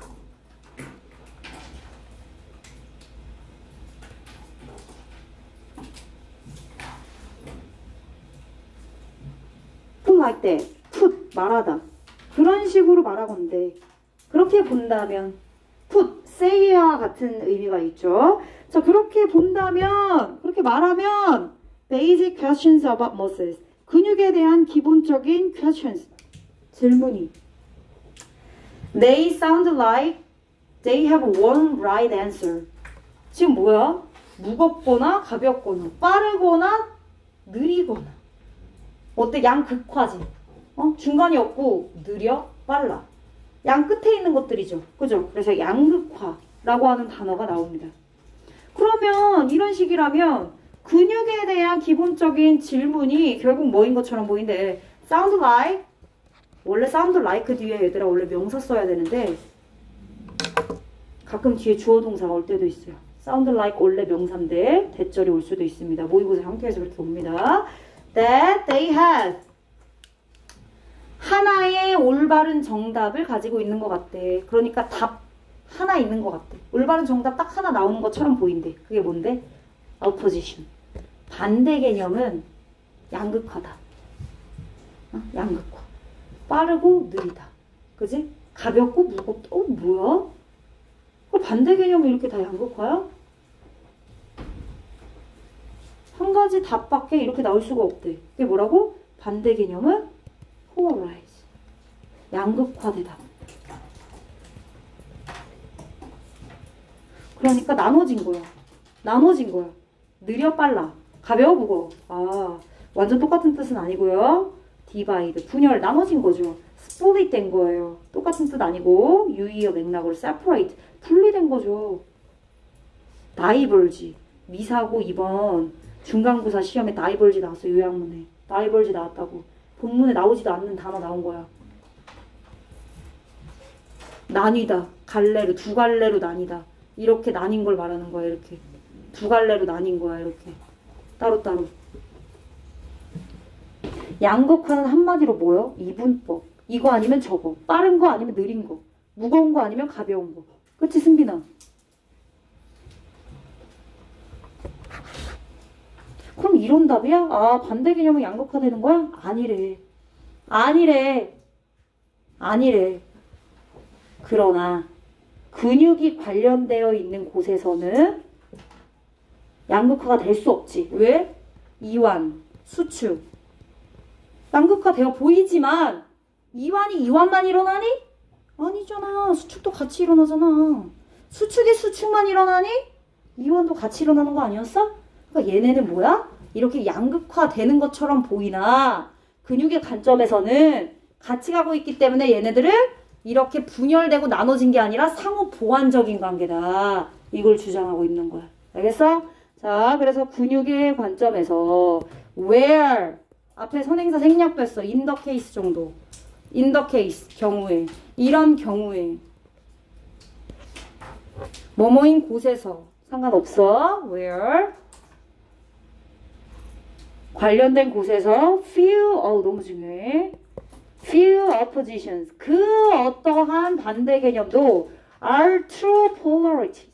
like that. put 말하다. 그런 식으로 말하건대. 그렇게 본다면 put, say와 같은 의미가 있죠. 자, 그렇게 본다면, 그렇게 말하면 basic questions about muscles. 근육에 대한 기본적인 questions. 질문이. They sound like they have one right answer. 지금 뭐야? 무겁거나 가볍거나 빠르거나 느리거나. 어때? 양극화지. 중간이 없고 느려, 빨라. 양 끝에 있는 것들이죠. 그죠? 그래서 양극화라고 하는 단어가 나옵니다. 그러면 이런 식이라면 근육에 대한 기본적인 질문이 결국 뭐인 것처럼 보이는데 sound like 원래 sound like 뒤에 얘들아 원래 명사 써야 되는데 가끔 뒤에 주어 동사가 올 때도 있어요. sound like 원래 명사인데 대절이 올 수도 있습니다. 모의고사 함께해서 그렇게 옵니다. That they have 하나의 올바른 정답을 가지고 있는 것 같대. 그러니까 답 하나 있는 것 같대. 올바른 정답 딱 하나 나오는 것처럼 보인대. 그게 뭔데? opposition. 반대 개념은 양극화다. 양극화. 빠르고 느리다. 그지? 가볍고 무겁다. 뭐야? 반대 개념이 이렇게 다 양극화야? 한 가지 답밖에 이렇게 나올 수가 없대. 그게 뭐라고? 반대 개념은 polarize. 양극화되다. 그러니까 나눠진 거야. 나눠진 거야. 느려 빨라. 가벼워 무거워. 아, 완전 똑같은 뜻은 아니고요. divide. 분열. 나눠진 거죠. split 된 거예요. 똑같은 뜻 아니고 유의어 맥락으로 separate. 분리된 거죠. diverge. 미사고 2번 중간고사 시험에 diverge 나왔어. 요약문에. diverge 나왔다고. 본문에 나오지도 않는 단어 나온 거야. 나뉘다. 갈래로. 두 갈래로 나뉘다. 이렇게 나뉜 걸 말하는 거야. 이렇게. 두 갈래로 나뉜 거야. 이렇게. 따로따로. 양극화는 한마디로 뭐요? 이분법. 이거 아니면 저거. 빠른 거 아니면 느린 거. 무거운 거 아니면 가벼운 거. 그치 승빈아? 그럼 이런 답이야? 아, 반대 개념은 양극화되는 거야? 아니래. 아니래. 아니래. 그러나 근육이 관련되어 있는 곳에서는 양극화가 될 수 없지. 왜? 이완, 수축. 양극화되어 보이지만 이완만 일어나니? 아니잖아. 수축도 같이 일어나잖아. 수축이 수축만 일어나니? 이완도 같이 일어나는 거 아니었어? 그러니까 얘네는 뭐야? 이렇게 양극화되는 것처럼 보이나 근육의 관점에서는 같이 가고 있기 때문에 얘네들은 이렇게 분열되고 나눠진 게 아니라 상호 보완적인 관계다. 이걸 주장하고 있는 거야. 알겠어? 자, 그래서 근육의 관점에서 where 앞에 선행사 생략됐어. in the case 정도. in the case 경우에 이런 경우에 뭐뭐인 곳에서 상관없어. where 관련된 곳에서 few 너무 중요해. few oppositions 그 어떠한 반대 개념도 are true polarities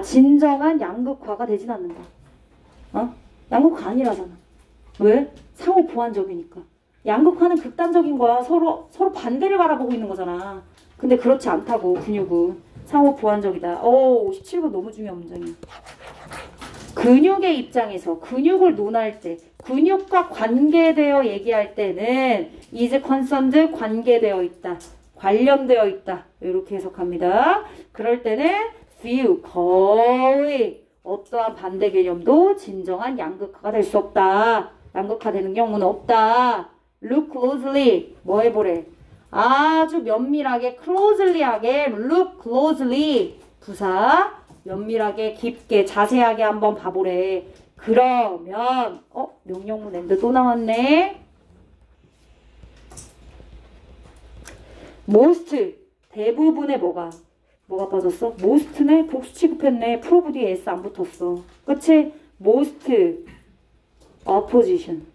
진정한 양극화가 되진 않는다. 양극화 아니라잖아. 왜? 상호 보완적이니까. 양극화는 극단적인 거야. 서로 반대를 바라보고 있는 거잖아. 근데 그렇지 않다고. 근육은 상호 보완적이다. 57번 너무 중요한 문장이야. 근육의 입장에서 근육을 논할 때 근육과 관계되어 얘기할 때는 is concerned 관계되어 있다. 관련되어 있다. 이렇게 해석합니다. 그럴 때는 few 거의 어떠한 반대 개념도 진정한 양극화가 될 수 없다. 양극화되는 경우는 없다. look closely 뭐 해보래? 아주 면밀하게 closely하게 look closely 부사 면밀하게 깊게 자세하게 한번 봐보래. 그러면 명령문 엔드 또 나왔네. most 대부분의 뭐가 빠졌어? most네? 복수 취급했네. 프로브 뒤에 s 안 붙었어. 그치? most opposition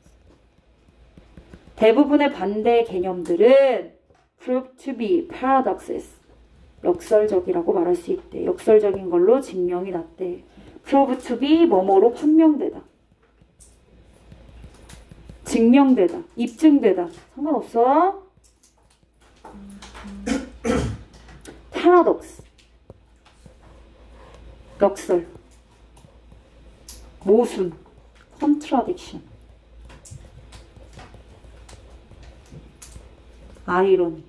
대부분의 반대 개념들은 prove to be paradoxes 역설적이라고 말할 수 있대. 역설적인 걸로 증명이 났대. prove to be 뭐뭐로 판명되다. 증명되다, 입증되다. 상관없어. paradox. 역설. 모순. contradiction. 아이러니.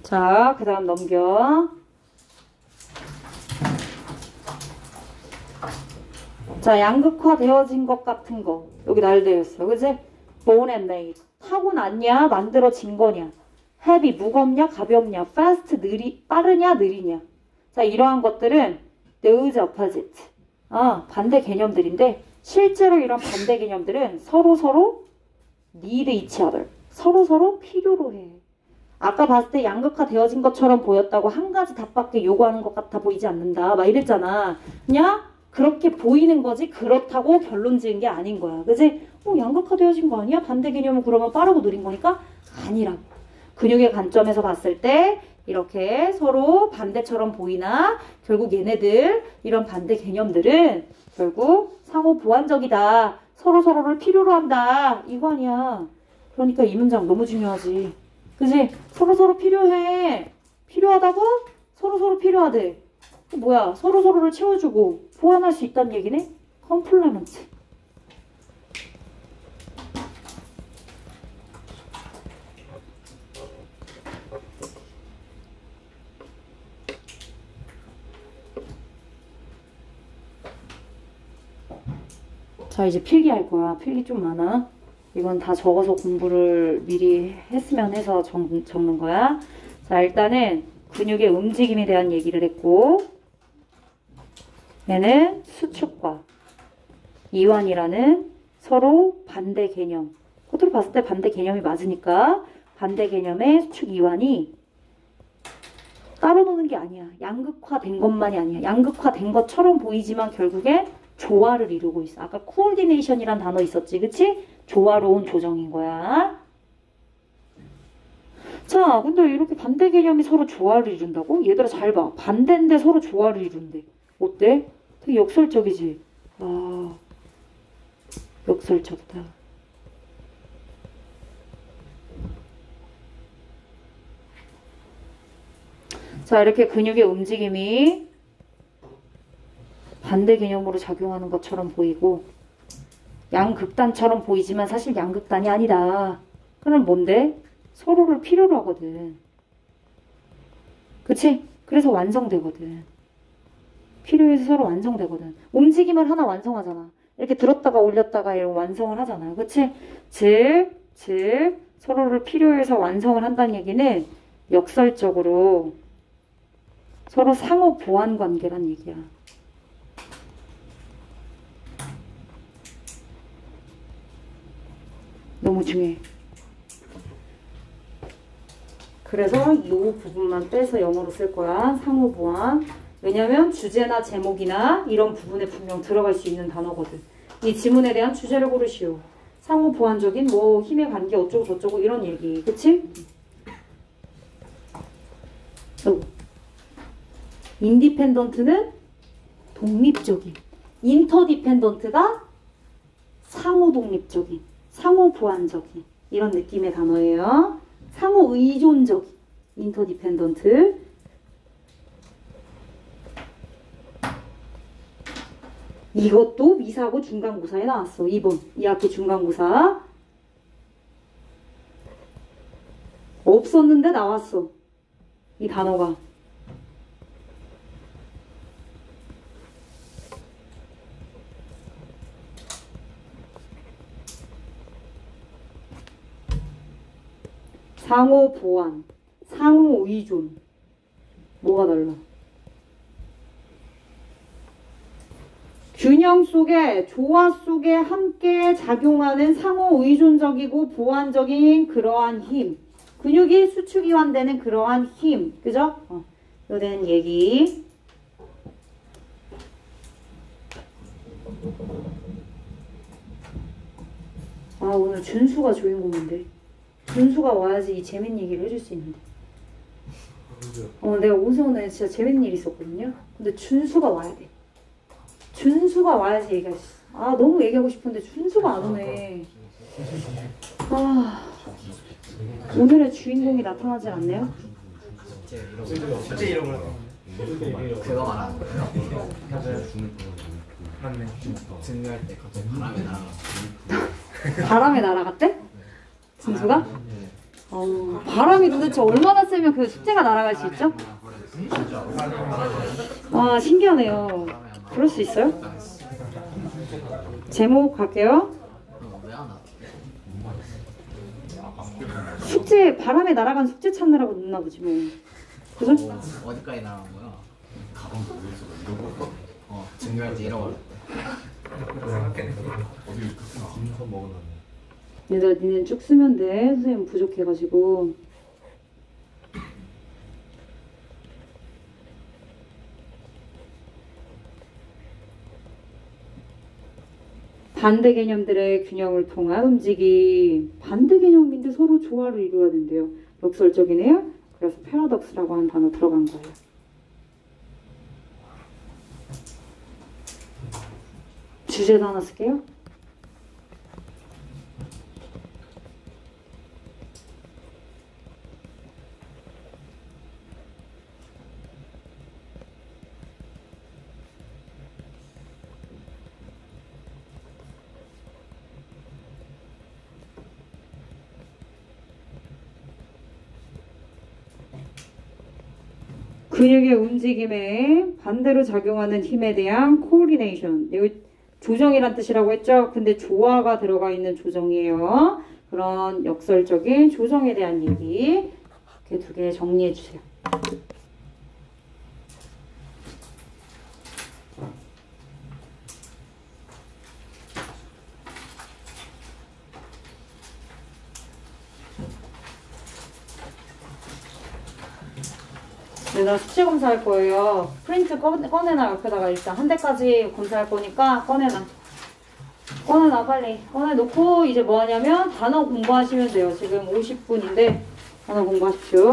자, 그 다음 넘겨. 자, 양극화되어진 것 같은 거. 여기 날되었어. 그지? born and made. 타고났냐? 만들어진 거냐? heavy, 무겁냐? 가볍냐? fast, 빠르냐? 느리냐? 자, 이러한 것들은 those opposite. 반대 개념들인데, 실제로 이런 반대 개념들은 서로 need each other. 서로 필요로 해. 아까 봤을 때 양극화되어진 것처럼 보였다고 한 가지 답밖에 요구하는 것 같아 보이지 않는다. 막 이랬잖아. 그냥 그렇게 보이는 거지 그렇다고 결론 지은 게 아닌 거야. 그지? 양극화되어진 거 아니야? 반대 개념은 그러면 빠르고 느린 거니까? 아니라고. 근육의 관점에서 봤을 때 이렇게 서로 반대처럼 보이나 결국 얘네들 이런 반대 개념들은 결국 상호 보완적이다. 서로를 필요로 한다. 이거 아니야. 그러니까 이 문장 너무 중요하지. 그지? 서로 필요해. 필요하다고? 서로 필요하대. 뭐야? 서로를 채워주고 보완할 수 있다는 얘기네? 컴플레먼트. 자, 이제 필기할 거야. 필기 좀 많아. 이건 다 적어서 공부를 미리 했으면 해서 적는 거야. 자, 일단은 근육의 움직임에 대한 얘기를 했고, 얘는 수축과 이완이라는 서로 반대 개념. 겉으로 봤을 때 반대 개념이 맞으니까 반대 개념의 수축 이완이 따로 노는 게 아니야. 양극화된 것만이 아니야. 양극화된 것처럼 보이지만 결국에 조화를 이루고 있어. 아까 코오디네이션이란 단어 있었지, 그치? 조화로운 조정인 거야. 자, 근데 이렇게 반대 개념이 서로 조화를 이룬다고? 얘들아 잘 봐. 반대인데 서로 조화를 이룬대. 어때? 되게 역설적이지? 역설적이다. 자, 이렇게 근육의 움직임이 반대 개념으로 작용하는 것처럼 보이고 양극단처럼 보이지만 사실 양극단이 아니다. 그럼 뭔데? 서로를 필요로 하거든. 그치? 그래서 완성되거든. 필요해서 서로 완성되거든. 움직임을 하나 완성하잖아. 이렇게 들었다가 올렸다가 이런 완성을 하잖아. 그치? 즉 서로를 필요해서 완성을 한다는 얘기는 역설적으로 서로 상호 보완 관계란 얘기야. 너무 중요해. 그래서 이 부분만 빼서 영어로 쓸 거야. 상호 보완. 왜냐면 주제나 제목이나 이런 부분에 분명 들어갈 수 있는 단어거든. 이 지문에 대한 주제를 고르시오. 상호 보완적인 뭐 힘의 관계 어쩌고 저쩌고 이런 얘기. 그치? 인디펜던트는 독립적인. 인터디펜던트가 상호 독립적인. 상호 보완적인 이런 느낌의 단어예요. 상호 의존적인 인터디펜던트. 이것도 미사고 중간고사에 나왔어. 2번 2학기 중간고사. 없었는데 나왔어. 이 단어가. 상호 보완, 상호 의존. 뭐가 달라? 균형 속에, 조화 속에 함께 작용하는 상호 의존적이고 보완적인 그러한 힘. 근육이 수축이완되는 그러한 힘. 그죠? 이거 되는 얘기. 아, 오늘 준수가 주인공인데. 준수가 와야지 이 재밌는 얘기를 해줄 수 있는데. 내가 오전에 진짜 재밌는 일이 있었거든요. 근데 준수가 와야 돼. 준수가 와야지 얘기할 수 있어. 아, 너무 얘기하고 싶은데 준수가 안 오네. 아, 오늘의 주인공이 나타나지 않네요. 어제 이런 거 그거 말하는 거예요? 맞네. 진료할 때 갑자기 바람에 날아갔어. 바람에 날아갔대? 준수가? 바람이 도대체 얼마나 세면 그 숙제가 날아갈 수 있죠? 와, 신기하네요. 그럴 수 있어요? 제목 갈게요. 숙제, 바람에 날아간 숙제 찾느라고 늦나 보지 뭐. 그죠? 어디까지 날아간 거야? 가방 이러고 진료할 때 잃어버렸대. 김서 먹어놨네. 얘들아, 니네 쭉 쓰면 돼. 선생님 부족해가지고. 반대 개념들의 균형을 통한 움직임. 반대 개념인데 서로 조화를 이루어야 된대요. 역설적이네요. 그래서 패러독스라고 하는 단어 들어간 거예요. 주제도 하나 쓸게요. 근육의 움직임에 반대로 작용하는 힘에 대한 코오디네이션. 이거 조정이란 뜻이라고 했죠? 근데 조화가 들어가 있는 조정이에요. 그런 역설적인 조정에 대한 얘기. 이렇게 두 개 정리해 주세요. 네, 나 수치 검사할 거예요. 프린트 꺼내놔. 옆에다가 일단 한 대까지 검사할 거니까 꺼내놔. 꺼내놔, 빨리. 꺼내놓고 이제 뭐 하냐면 단어 공부하시면 돼요. 지금 50분인데 단어 공부하십시오.